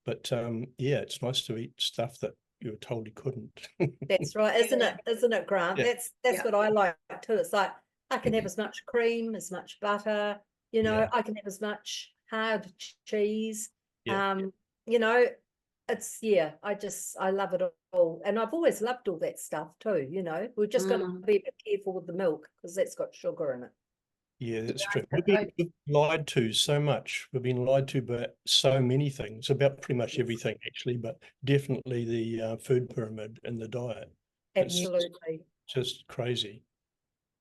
But yeah, it's nice to eat stuff that you were told you couldn't. That's right, isn't Yeah. it? Isn't it, Grant? Yeah. That's Yeah. what I like too. It's like I can have as much cream, as much butter, you know, Yeah. I can have as much hard cheese. Yeah. You know, it's I love it all. And I've always loved all that stuff too, you know. We've just got to be a bit careful with the milk because that's got sugar in it. Yeah, that's true. I- We've been lied to so much. We've been lied to about so many things, about pretty much everything actually, but definitely the food pyramid and the diet. It's Absolutely. just crazy.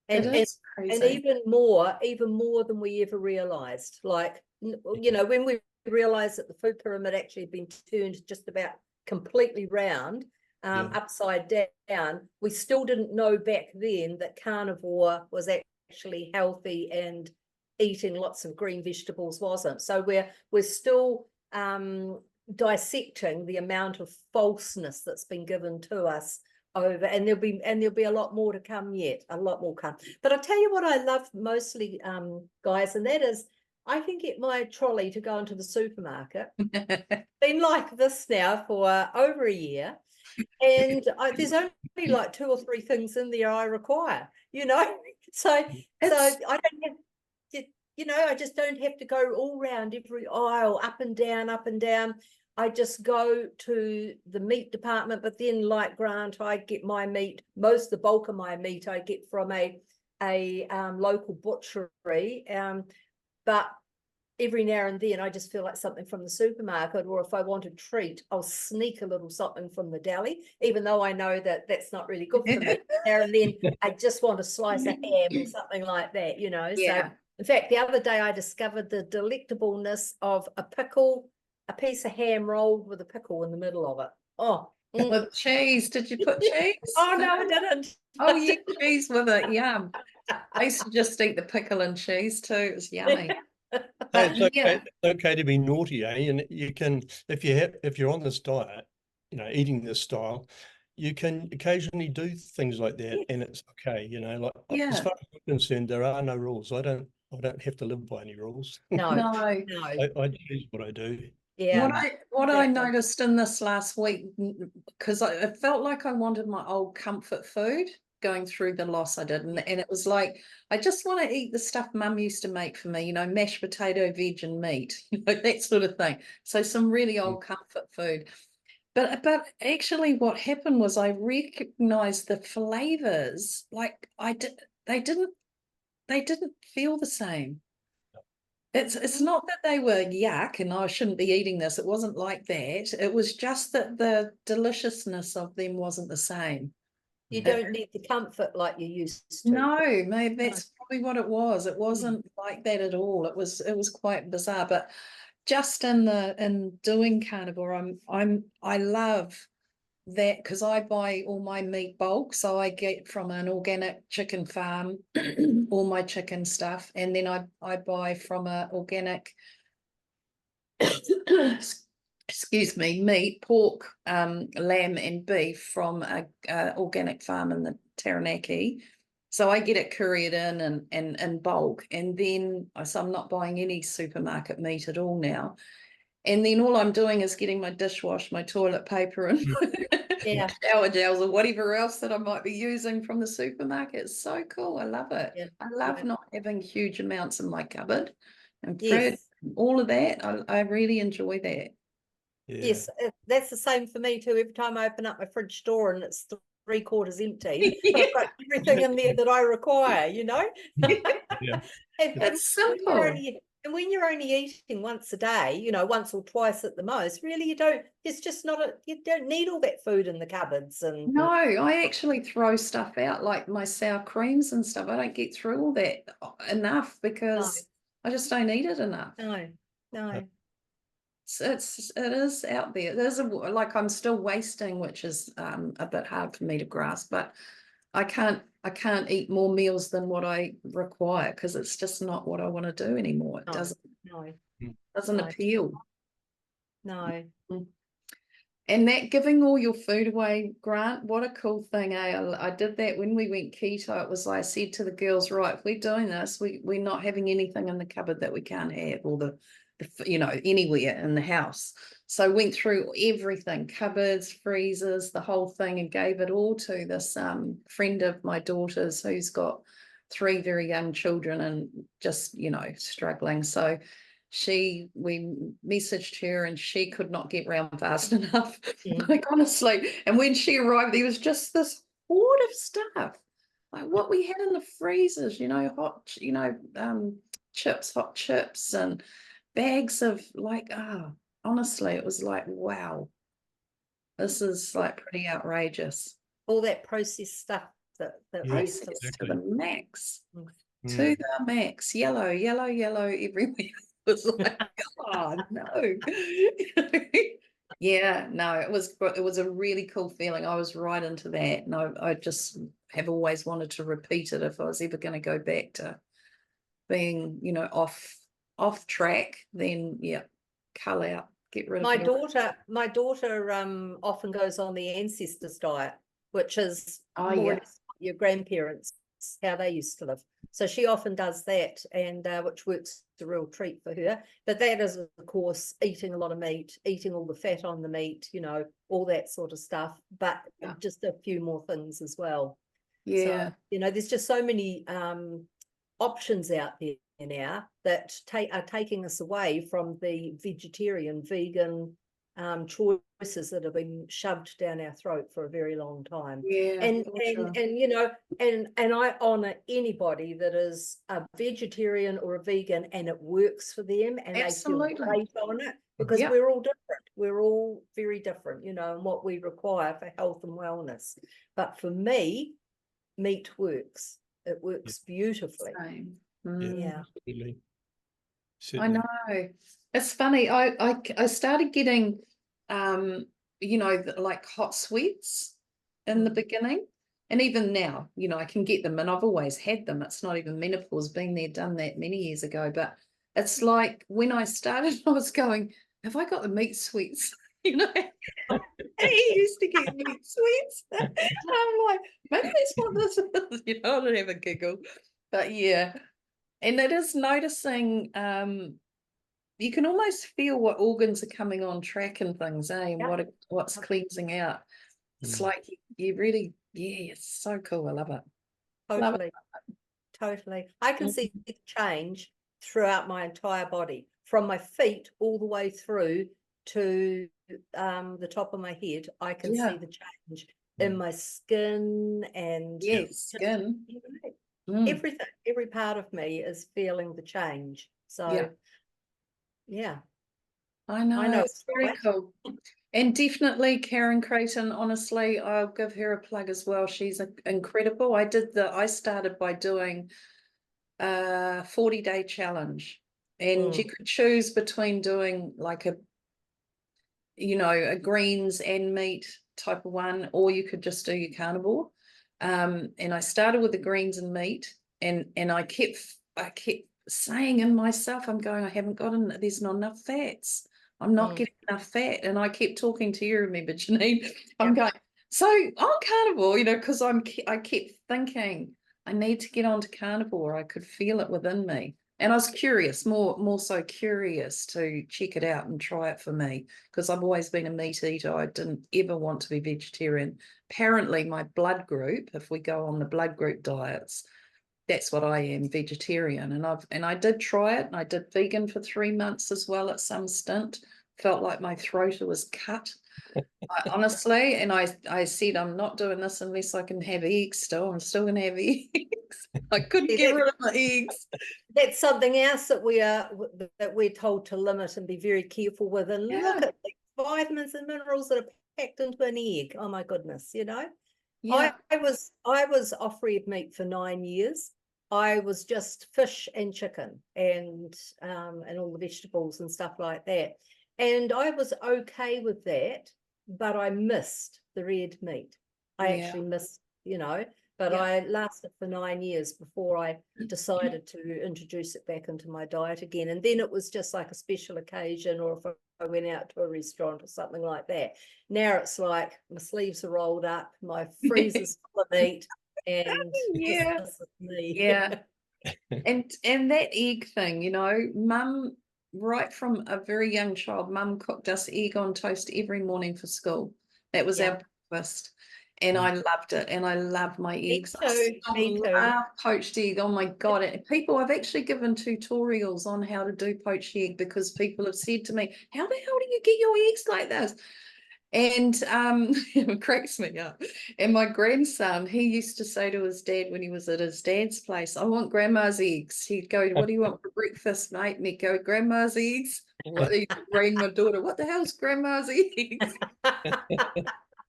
It And is and crazy. even more than we ever realized. Like, you know, when we realized that the food pyramid actually had been turned just about completely round, Yeah. upside down, we still didn't know back then that carnivore was actually healthy and eating lots of green vegetables wasn't. So we're still dissecting the amount of falseness that's been given to us over, and there'll be a lot more to come yet, a lot more come. But I'll tell you what I love mostly, guys, and that is I can get my trolley to go into the supermarket. Been like this now for over a year, and there's only like 2 or 3 things in there I require, you know. So I don't have to, you know, I just don't have to go all round every aisle, up and down, up and down. I just go to the meat department, but then like Grant, I get my meat, the bulk of my meat I get from a local butchery. But every now and then I just feel like something from the supermarket, or if I want a treat, I'll sneak a little something from the deli, even though I know that that's not really good for me. Now and then I just want a slice of ham or something like that, you know. Yeah. So in fact, the other day I discovered the delectableness of a pickle, a piece of ham rolled with a pickle in the middle of it. Oh, With cheese. Did you put cheese? oh no, I didn't. Oh, yeah, cheese with it. Yum. I used to just eat the pickle and cheese too. It was yummy. It's okay, Yeah. it's okay to be naughty, eh? And you can, if you're on this diet, you know, eating this style, you can occasionally do things like that, and it's okay, you know. Like as Yeah. far as I'm concerned, there are no rules. I don't have to live by any rules. No, No. I choose what I do. yeah. What I exactly. noticed in this last week, because I felt like I wanted my old comfort food going through the loss I did, and it was like I just want to eat the stuff Mum used to make for me, you know, mashed potato, veg, and meat, you know, that sort of thing. So some really old comfort food. But actually, what happened was I recognized the flavors. Like they didn't feel the same. It's not that they were yuck and I shouldn't be eating this. It wasn't like that. It was just that the deliciousness of them wasn't the same. You don't need the comfort like you used to. No, maybe that's probably what it was. It wasn't like that at all. It was quite bizarre. But just in doing carnivore, I love that because I buy all my meat bulk. So I get from an organic chicken farm all my chicken stuff, and then I buy from a organic excuse me, meat, pork, lamb and beef from a organic farm in the Taranaki. So I get it couriered in bulk, and then so I'm not buying any supermarket meat at all now. And then all I'm doing is getting my dishwash, my toilet paper, and Yeah. shower gels or whatever else that I might be using from the supermarket. It's so cool. I love it. Yeah. I love Yeah. not having huge amounts in my cupboard and fridge, Yes. all of that. I really enjoy that. Yeah. Yes, that's the same for me too. Every time I open up my fridge door and it's 3/4 empty, but I've got everything in there that I require, you know. Yeah. And It's when you're simple. when you're only eating once a day, you know, once or twice at the most, really you don't. It's just not you don't need all that food in the cupboards. And No, I actually throw stuff out like my sour creams and stuff. I don't get through all that enough because I just don't eat it enough. no. It is out there. There's like I'm still wasting, which is a bit hard for me to grasp, but I can't eat more meals than what I require because it's just not what I want to do anymore. It doesn't No. No. appeal. No. And that giving all your food away, Grant, what a cool thing, eh? I did that when we went keto. It was like I said to the girls, right, if we're doing this, we're not having anything in the cupboard that we can't have, or the you know, anywhere in the house. So I went through everything, cupboards, freezers, the whole thing, and gave it all to this friend of my daughter's who's got 3 very young children and just, you know, struggling. So we messaged her and she could not get round fast enough. Like honestly, and when she arrived there was just this hoard of stuff, like what we had in the freezers, you know, hot chips and bags of like honestly it was like, wow, this is like pretty outrageous. All that processed stuff that we used to. Processed to the max. Mm. To the max, yellow everywhere. It was like, oh no. Yeah, no, it was a really cool feeling. I was right into that, and I just have always wanted to repeat it if I was ever going to go back to being, you know, off track. Then yeah, cull out, get rid of My all. daughter often goes on the ancestors diet, which is Oh more or yeah, less your grandparents, how they used to live. So she often does that, and which works a real treat for her. But that is, of course, eating a lot of meat, eating all the fat on the meat, you know, all that sort of stuff. But Yeah. just a few more things as well. yeah. So, you know, there's just so many options out there now that are taking us away from the vegetarian, vegan choices that have been shoved down our throat for a very long time. Yeah, And for sure. you know, and I honor anybody that is a vegetarian or a vegan and it works for them and Absolutely. they feel great on it, because Yep. we're all different. We're all very different, you know, and what we require for health and wellness. But for me, meat works. It works beautifully. Same. Yeah. Absolutely. I know. It's funny. I started getting, you know, like hot sweats in the beginning, and even now, you know, I can get them, and I've always had them. It's not even menopause, been there, done that many years ago. But it's like when I started, I was going, "Have I got the meat sweats?" You know, I used to get meat sweats. I'm like, maybe that's what this is. You know, I don't have a giggle, but yeah. And it is noticing, you can almost feel what organs are coming on track and things, eh? And Yep. what's cleansing out. It's like you really, yeah, it's so cool. I love it. Love it. Totally. I can see the change throughout my entire body, from my feet all the way through to the top of my head. I can Yeah. see the change in my skin and Yes, skin. you know, everything, every part of me is feeling the change. So yeah. I know. I know It's very right? cool. And definitely Karen Creighton, honestly, I'll give her a plug as well. She's incredible. I started by doing a 40-day challenge, and you could choose between doing like a greens and meat type of one, or you could just do your carnivore. And I started with the greens and meat, and I kept saying in myself, I'm going, I haven't gotten, there's not enough fats. I'm not getting enough fat. And I kept talking to you, remember, Janine? I'm going, so on carnivore, you know, because I kept thinking I need to get onto carnivore. I could feel it within me. And I was curious, more so curious to check it out and try it for me, because I've always been a meat eater. I didn't ever want to be vegetarian. Apparently, my blood group, if we go on the blood group diets, that's what I am, vegetarian. And I did try it, and I did vegan for 3 months as well at some stint. Felt like my throat was cut. Honestly, and I said, I'm not doing this unless I can have eggs still. I'm still going to have eggs. I couldn't See, get rid of my eggs. That's something else that we're told to limit and be very careful with. And Yeah. look at the vitamins and minerals that are packed into an egg. Oh my goodness, Yeah. I was off red meat for 9 years. I was just fish and chicken and all the vegetables and stuff like that. And I was okay with that, but I missed the red meat. I Yeah. actually missed, but Yeah. I lasted for 9 years before I decided to introduce it back into my diet again. And then it was just like a special occasion, or if I went out to a restaurant or something like that. Now it's like my sleeves are rolled up, my freezer's full of meat, and Yeah. this is me. Yeah. And that egg thing, Mum, right from a very young child, Mum cooked us egg on toast every morning for school. That was our breakfast. And I loved it. And I love my eggs. Me too. I love poached egg. Oh my God. And I've actually given tutorials on how to do poached egg, because people have said to me, how the hell do you get your eggs like this? And it cracks me up. And my grandson, he used to say to his dad when he was at his dad's place, I want grandma's eggs. He'd go, what do you want for breakfast, mate? And he'd go, grandma's eggs. He'd bring my daughter, what the hell's grandma's eggs?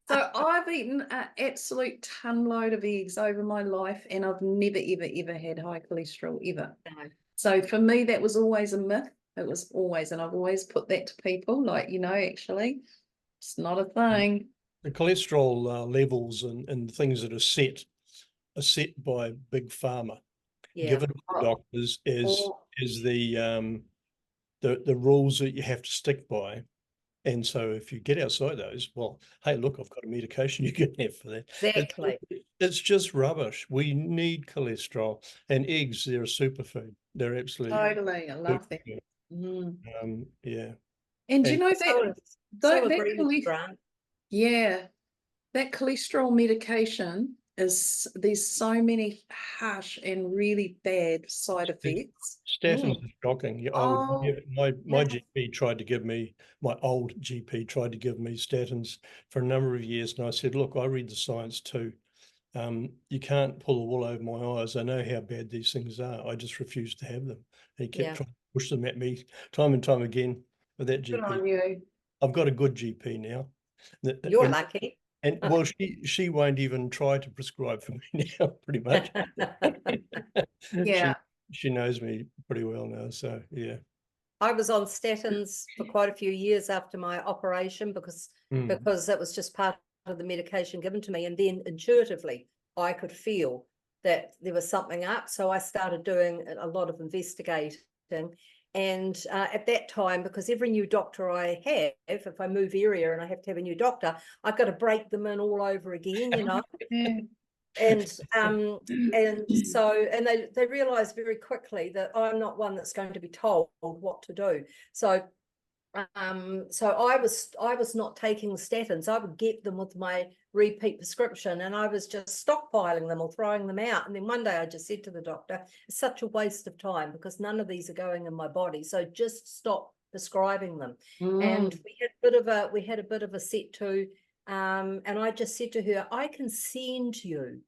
So I've eaten an absolute ton load of eggs over my life, and I've never, ever, ever had high cholesterol, ever. No. So for me, that was always a myth. It was always, and I've always put that to people, like, actually, it's not a thing. The cholesterol levels and things that are set by big pharma, given to the doctors is the rules that you have to stick by. And so if you get outside those, well, hey, look, I've got a medication you can have for that. Exactly. It's just rubbish. We need cholesterol, and eggs, they're a superfood. They're absolutely Totally, I love that. yeah. And you know Grant. Yeah, that cholesterol medication there's so many harsh and really bad side effects. Statins are shocking. Yeah, my GP tried to give me, my old GP tried to give me statins for a number of years, and I said, look, I read the science too. You can't pull the wool over my eyes. I know how bad these things are. I just refused to have them. And he kept trying to push them at me time and time again with that GP. Good on you. I've got a good GP now. You're lucky. And well, she won't even try to prescribe for me now, pretty much. Yeah. She knows me pretty well now, so yeah. I was on statins for quite a few years after my operation because that was just part of the medication given to me, and then intuitively I could feel that there was something up, so I started doing a lot of investigating. And at that time, because every new doctor I have, if I move area and I have to have a new doctor, I've got to break them in all over again, And so they realized very quickly that I'm not one that's going to be told what to do. So I was not taking the statins. I would get them with my repeat prescription, and I was just stockpiling them or throwing them out. And then one day I just said to the doctor, it's such a waste of time because none of these are going in my body. So just stop prescribing them. And we had a bit of a set to, and I just said to her, I can send you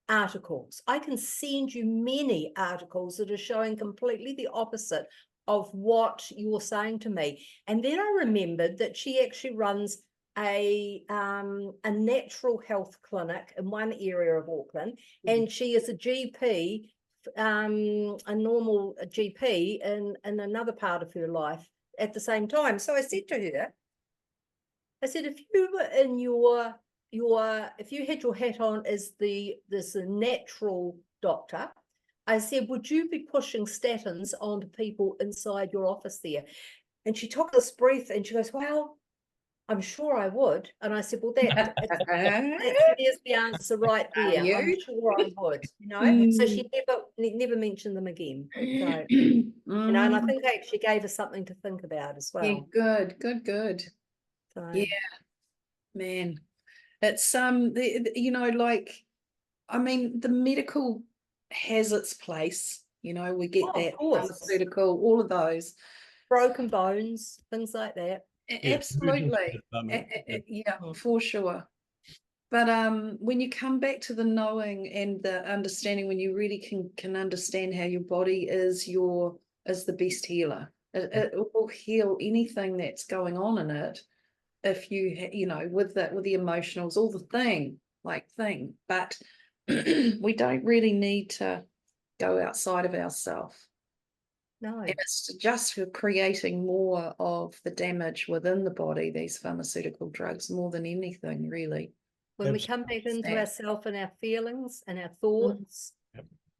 articles. I can send you many articles that are showing completely the opposite of what you're saying to me. And then I remembered that she actually runs a natural health clinic in one area of Auckland, and she is a GP, a normal GP in another part of her life at the same time. So I said to her, if you were in if you had your hat on as this natural doctor, I said, would you be pushing statins onto people inside your office there? And she took this breath and she goes, well, I'm sure I would. And I said, well, there's the answer right there. I'm you? sure I would, you know. So Mm. she never mentioned them again. So, you know, and I think I actually gave her something to think about as Yeah, well. good. So, Yeah, man. It's you know, like, I mean, the medical has its place, you know, we get oh, of that course, pharmaceutical, all of those. broken bones, things like that. Yeah, Absolutely. Yeah, for sure. But when you come back to the knowing and the understanding, when you really can understand how your body is the best healer. It will heal anything that's going on in it if you know, with the emotionals, all the thing. But we don't really need to go outside of ourselves. No. And it's just for creating more of the damage within the body, these pharmaceutical drugs, more than anything, really. When we come back into ourselves and our feelings and our thoughts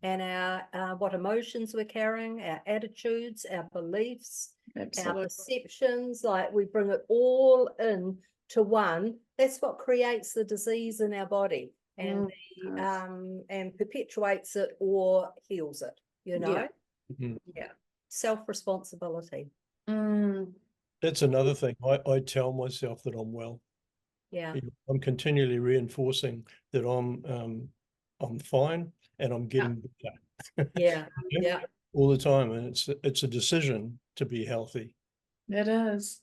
and our what emotions we're carrying, our attitudes, our beliefs, our perceptions, like we bring it all in to one, that's what creates the disease in our body and and perpetuates it or heals it, you know. Yeah. Self-responsibility. That's another thing. I tell myself that I'm well. Yeah. I'm continually reinforcing that I'm fine and I'm getting better. Yeah. Yeah. All the time. And it's a decision to be healthy. It is.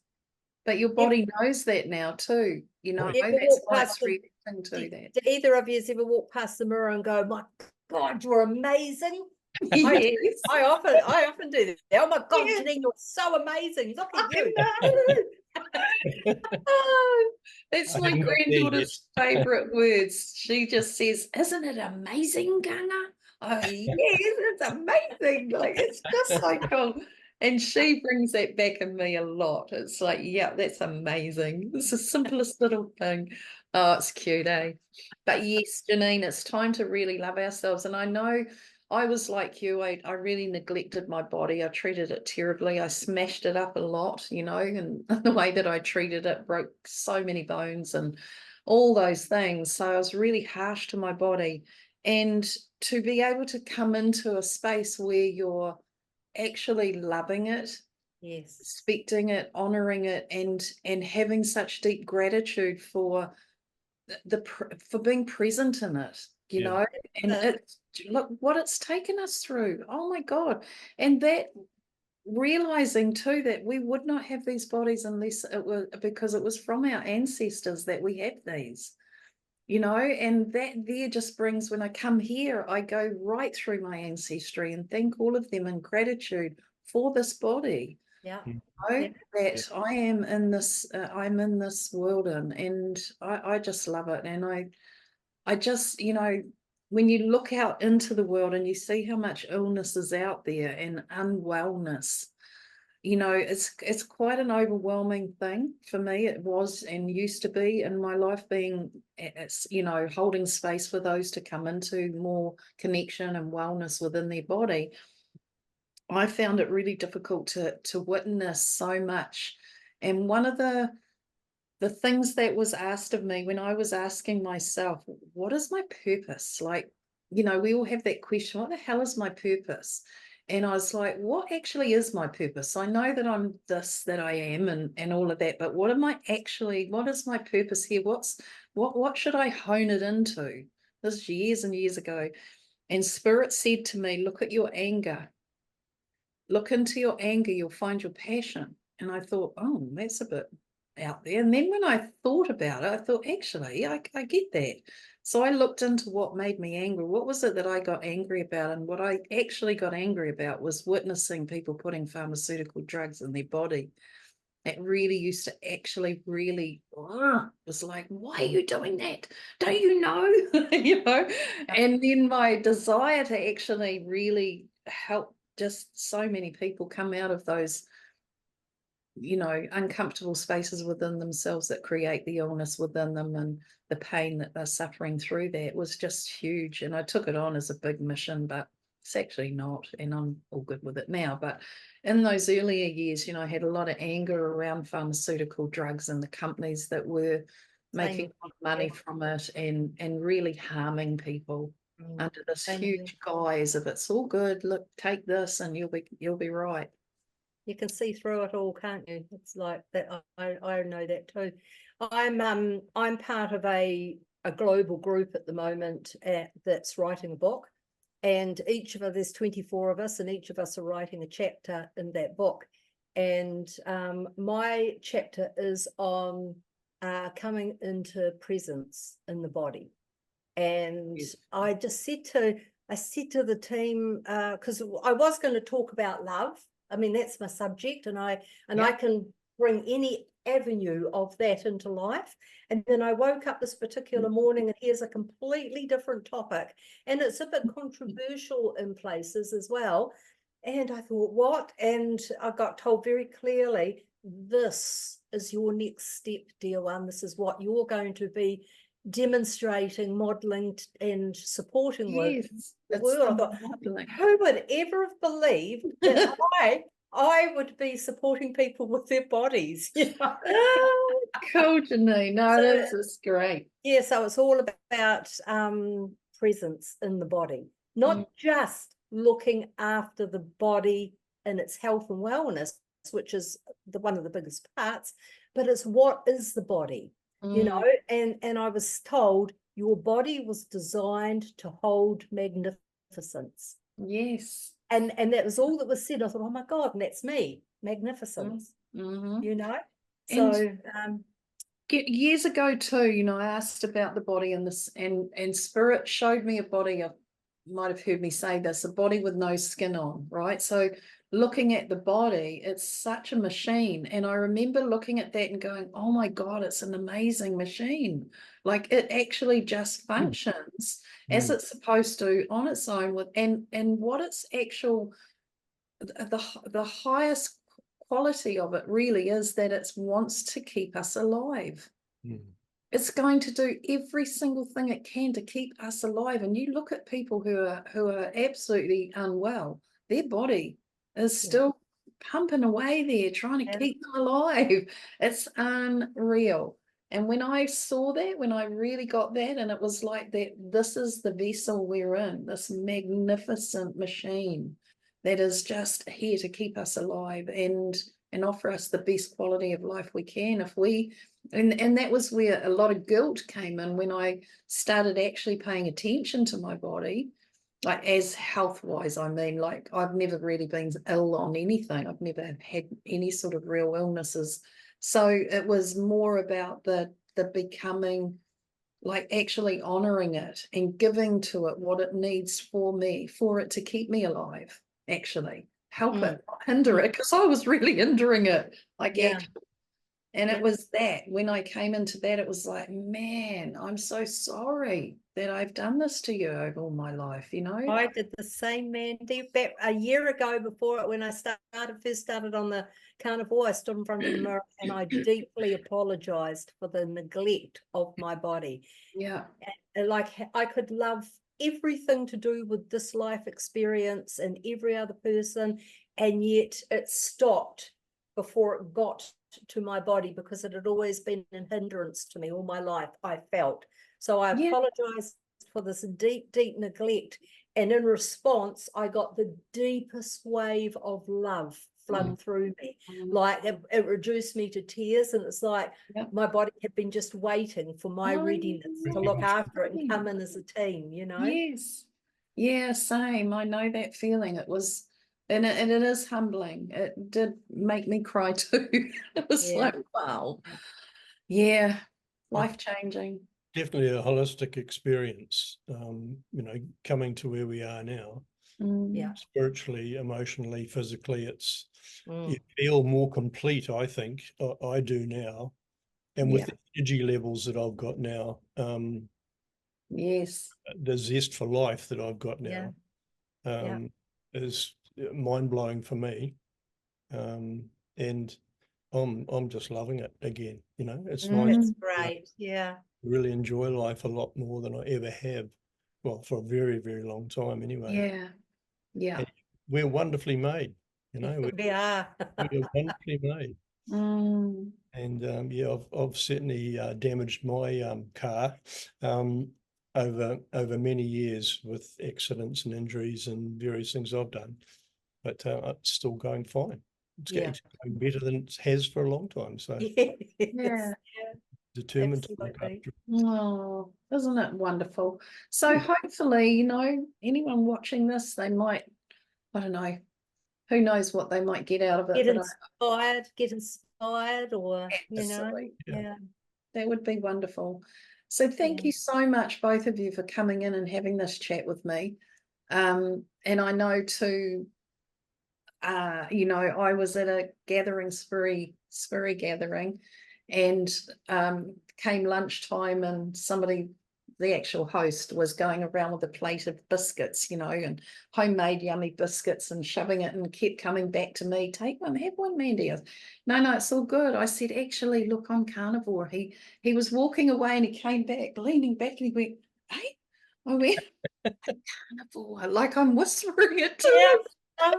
But your body knows that now too. You know, that's why it's reacting to that. Do either of you ever walk past the mirror and go, my God, you're amazing? Yes. I often do that. Oh my God, Yeah. Janine, you're so amazing. Look at you. That's my granddaughter's favourite words. She just says, "Isn't it amazing, Gunga?" Oh yes, it's amazing. Like, it's just so cool. And she brings that back in me a lot. It's like, yeah, that's amazing. It's the simplest little thing. Oh, it's cute, eh? But yes, Janine, it's time to really love ourselves. And I know I was like you. I really neglected my body. I treated it terribly. I smashed it up a lot, you know, and the way that I treated it broke so many bones and all those things. So I was really harsh to my body. And to be able to come into a space where you're actually loving it, yes, respecting it, honoring it, and having such deep gratitude for for being present in it, you know, and look what it's taken us through. Oh my God. And that realizing too that we would not have these bodies unless it was because it was from our ancestors that we have these, you know, and that there just brings, when I come here, I go right through my ancestry and thank all of them in gratitude for this body. Yeah. That I am in this, I'm in this world and I just love it. And I just, you know, when you look out into the world and you see how much illness is out there and unwellness, you know, it's quite an overwhelming thing for me. It was and used to be in my life, being, it's, you know, holding space for those to come into more connection and wellness within their body. I found it really difficult to witness so much. And one of the things that was asked of me when I was asking myself, what is my purpose? Like, you know, we all have that question, what the hell is my purpose? And I was like, what actually is my purpose? I know that I'm this, that I am, and all of that, but what am I actually, what is my purpose here? What should I hone it into? This is years and years ago. And Spirit said to me, look at your anger. Look into your anger, you'll find your passion. And I thought, oh, that's a bit out there. And then when I thought about it, I thought, actually, I get that. So I looked into what made me angry. What was it that I got angry about? And what I actually got angry about was witnessing people putting pharmaceutical drugs in their body. It really used to actually really was like, why are you doing that? Don't you know? You know? And then my desire to actually really help just so many people come out of those, you know, uncomfortable spaces within themselves that create the illness within them and the pain that they're suffering through that was just huge. And I took it on as a big mission, but It's actually not, and I'm all good with it now. But in those earlier years, I had a lot of anger around pharmaceutical drugs and the companies that were making money from it and really harming people under this huge guise of it's all good. Look, take this and you'll be right. You can see through it all, can't you? It's like that. I know that too. I'm part of a global group at the moment that's writing a book, and there's 24 of us, and each of us are writing a chapter in that book. And my chapter is on coming into presence in the body. And Yes. I said to the team, because I was going to talk about love. I mean, that's my subject, and I can bring any avenue of that into life. And then I woke up this particular morning, and here's a completely different topic, and it's a bit controversial in places as well. And I thought, what? And I got told very clearly, this is your next step, dear one. This is what you're going to be demonstrating, modeling, and supporting with the world. I thought, who would ever have believed that I would be supporting people with their bodies? Oh, cool, Janine. No, this is great. Yeah, so it's all about presence in the body, not just looking after the body in its health and wellness, which is one of the biggest parts, but it's what is the body. And I was told your body was designed to hold magnificence. Yes. And that was all that was said. I thought, oh my God, and that's me, magnificence. So years ago too, I asked about the body and spirit showed me a body. You might have heard me say this, a body with no skin on, right? So looking at the body, it's such a machine. And I remember looking at that and going, oh my God, it's an amazing machine. Like it actually just functions as it's supposed to on its own and what its actual, the highest quality of it really is that it wants to keep us alive. It's going to do every single thing it can to keep us alive. And you look at people who are absolutely unwell, their body is still pumping away there, trying to keep them alive. It's unreal. And when I saw that, when I really got that, and it was like that, this is the vessel we're in, this magnificent machine that is just here to keep us alive and offer us the best quality of life we can. If we and that was where a lot of guilt came in when I started actually paying attention to my body, like as health-wise. I mean, like I've never really been ill on anything. I've never had any sort of real illnesses. So it was more about the becoming, like actually honoring it and giving to it what it needs for me, for it to keep me alive, actually. Help it, not hinder it, because I was really hindering it. Actually. And it was that when I came into that, it was like, man, I'm so sorry that I've done this to you over all my life, I did the same, Mandy. Back a year ago, before when I first started on the Carnivore, I stood in front of the mirror and I deeply apologized for the neglect of my body. Yeah. And like I could love everything to do with this life experience and every other person, and yet it stopped before it got to my body because it had always been a hindrance to me all my life, I felt. So I apologized for this deep neglect, and in response I got the deepest wave of love flood through me. Like it reduced me to tears, and it's like my body had been just waiting for my readiness to look after it and come in as a team. Yes, yeah, same. I know that feeling. It was, and it is humbling. It did make me cry too. It was like, wow, life-changing. Definitely a holistic experience, coming to where we are now. Spiritually, emotionally, physically, you feel more complete, I think. I do now. And with the energy levels that I've got now, the zest for life that I've got now is mind-blowing for me. And I'm just loving it again. It's nice. That's great. Really enjoy life a lot more than I ever have. Well, for a very, very long time anyway. Yeah. And we're wonderfully made, you know, We are. we're wonderfully made. Mm. And yeah, I've certainly damaged my car over many years with accidents and injuries and various things I've done, but it's still going fine. It's Yeah. going better than it has for a long time. So Yes. Yeah. determined to look Absolutely. after it. Oh, isn't it wonderful? So hopefully, you know, anyone watching this, they might, I don't know, who knows what they might get out of it, but Get inspired, or absolutely, yeah. that would be wonderful. So thank Yeah. you so much, both of you, for coming in and having this chat with me. And I know too, you know, I was at a gathering, Spiri gathering, and came lunchtime, and somebody, the actual host, was going around with a plate of biscuits, you know, and homemade yummy biscuits, and shoving it, and kept coming back to me, take one, have one, Mandy. No, it's all good. I said, actually, look, I'm carnivore. He was walking away, and he came back, leaning back, and he went, hey, I went, carnivore, like I'm whispering it to Yeah. him.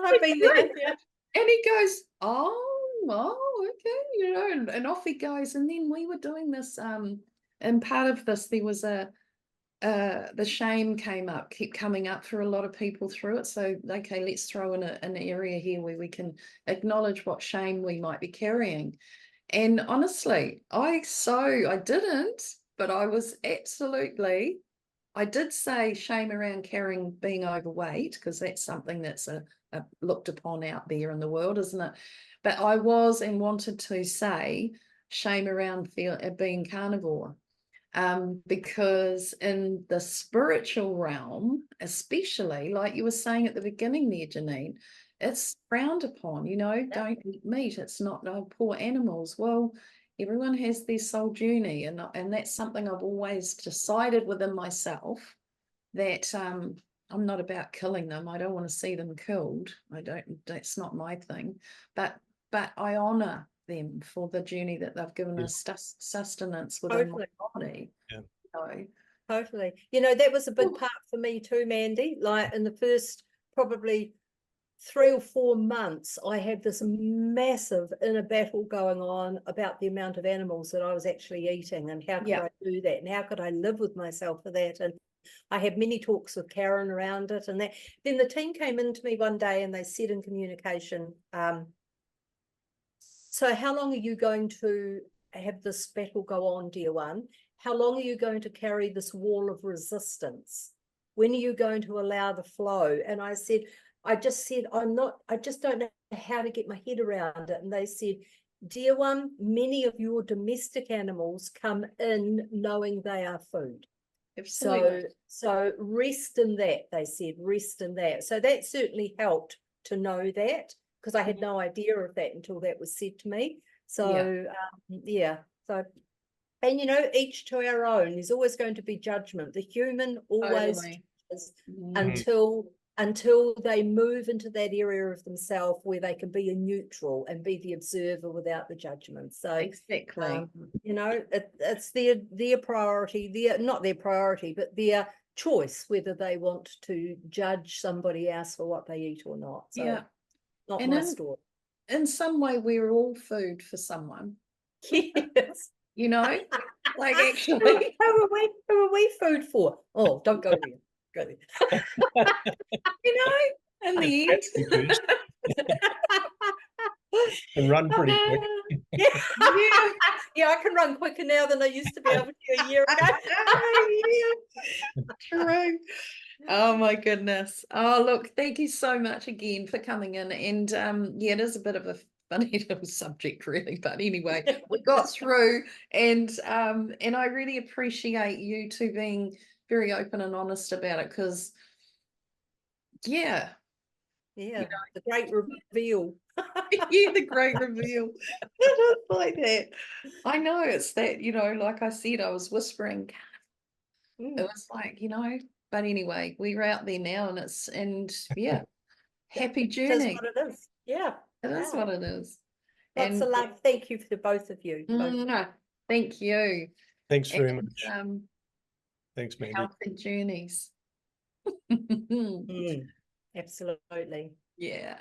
I've been there. Yeah. And he goes, oh, okay, you know, and off he goes. And then we were doing this, and part of this, there was the shame kept coming up for a lot of people through it. So, okay, let's throw in an area here where we can acknowledge what shame we might be carrying. And honestly, I didn't, but I was absolutely, I did say shame around carrying being overweight, because that's something that's a looked upon out there in the world, isn't it? But I was and wanted to say shame around being carnivore, because in the spiritual realm, especially, like you were saying at the beginning there, Janine, it's frowned upon, you know, don't eat meat, it's not, no, poor animals. Well, everyone has their soul journey, and that's something I've always decided within myself, that I'm not about killing them. I don't want to see them killed. That's not my thing. But I honor them for the journey that they've given us sustenance within my body. Yeah. So, Totally. That was a big part for me too, Mandy. Like in the first probably 3 or 4 months, I had this massive inner battle going on about the amount of animals that I was actually eating, and how could I do that, and how could I live with myself for that. And I had many talks with Karen around it, and that. Then the team came into me one day and they said in communication, so how long are you going to have this battle go on, dear one? How long are you going to carry this wall of resistance? When are you going to allow the flow? And I just said, I just don't know how to get my head around it. And they said, dear one, many of your domestic animals come in knowing they are food. absolutely. So rest in that, they said, rest in that. So that certainly helped to know that, because I had no idea of that until that was said to me. So, So, and each to our own. There's always going to be judgment. The human always judges until they move into that area of themselves where they can be a neutral and be the observer without the judgment. So exactly. It's their priority, not their priority, but their choice whether they want to judge somebody else for what they eat or not. So not and my story. In some way, we're all food for someone. Yes. Like actually. Who are we food for? Oh, don't go there. Go there. In the end. And run pretty quick. Yeah, I can run quicker now than I used to be able to a year ago. True. Oh my goodness. Oh, look, thank you so much again for coming in. And it is a bit of a funny little subject, really, but anyway, we got through, and I really appreciate you two being very open and honest about it, because the great reveal. the great reveal. It is like that. I know, it's that, like I said, I was whispering. It was like, but anyway, we're out there now, and happy journey. That's what it is. Yeah. It is what it is. Lots of love. Thank you for the both of you. Thank you. Thanks very much. Thanks, Mandy. Healthy journeys. Absolutely. Yeah.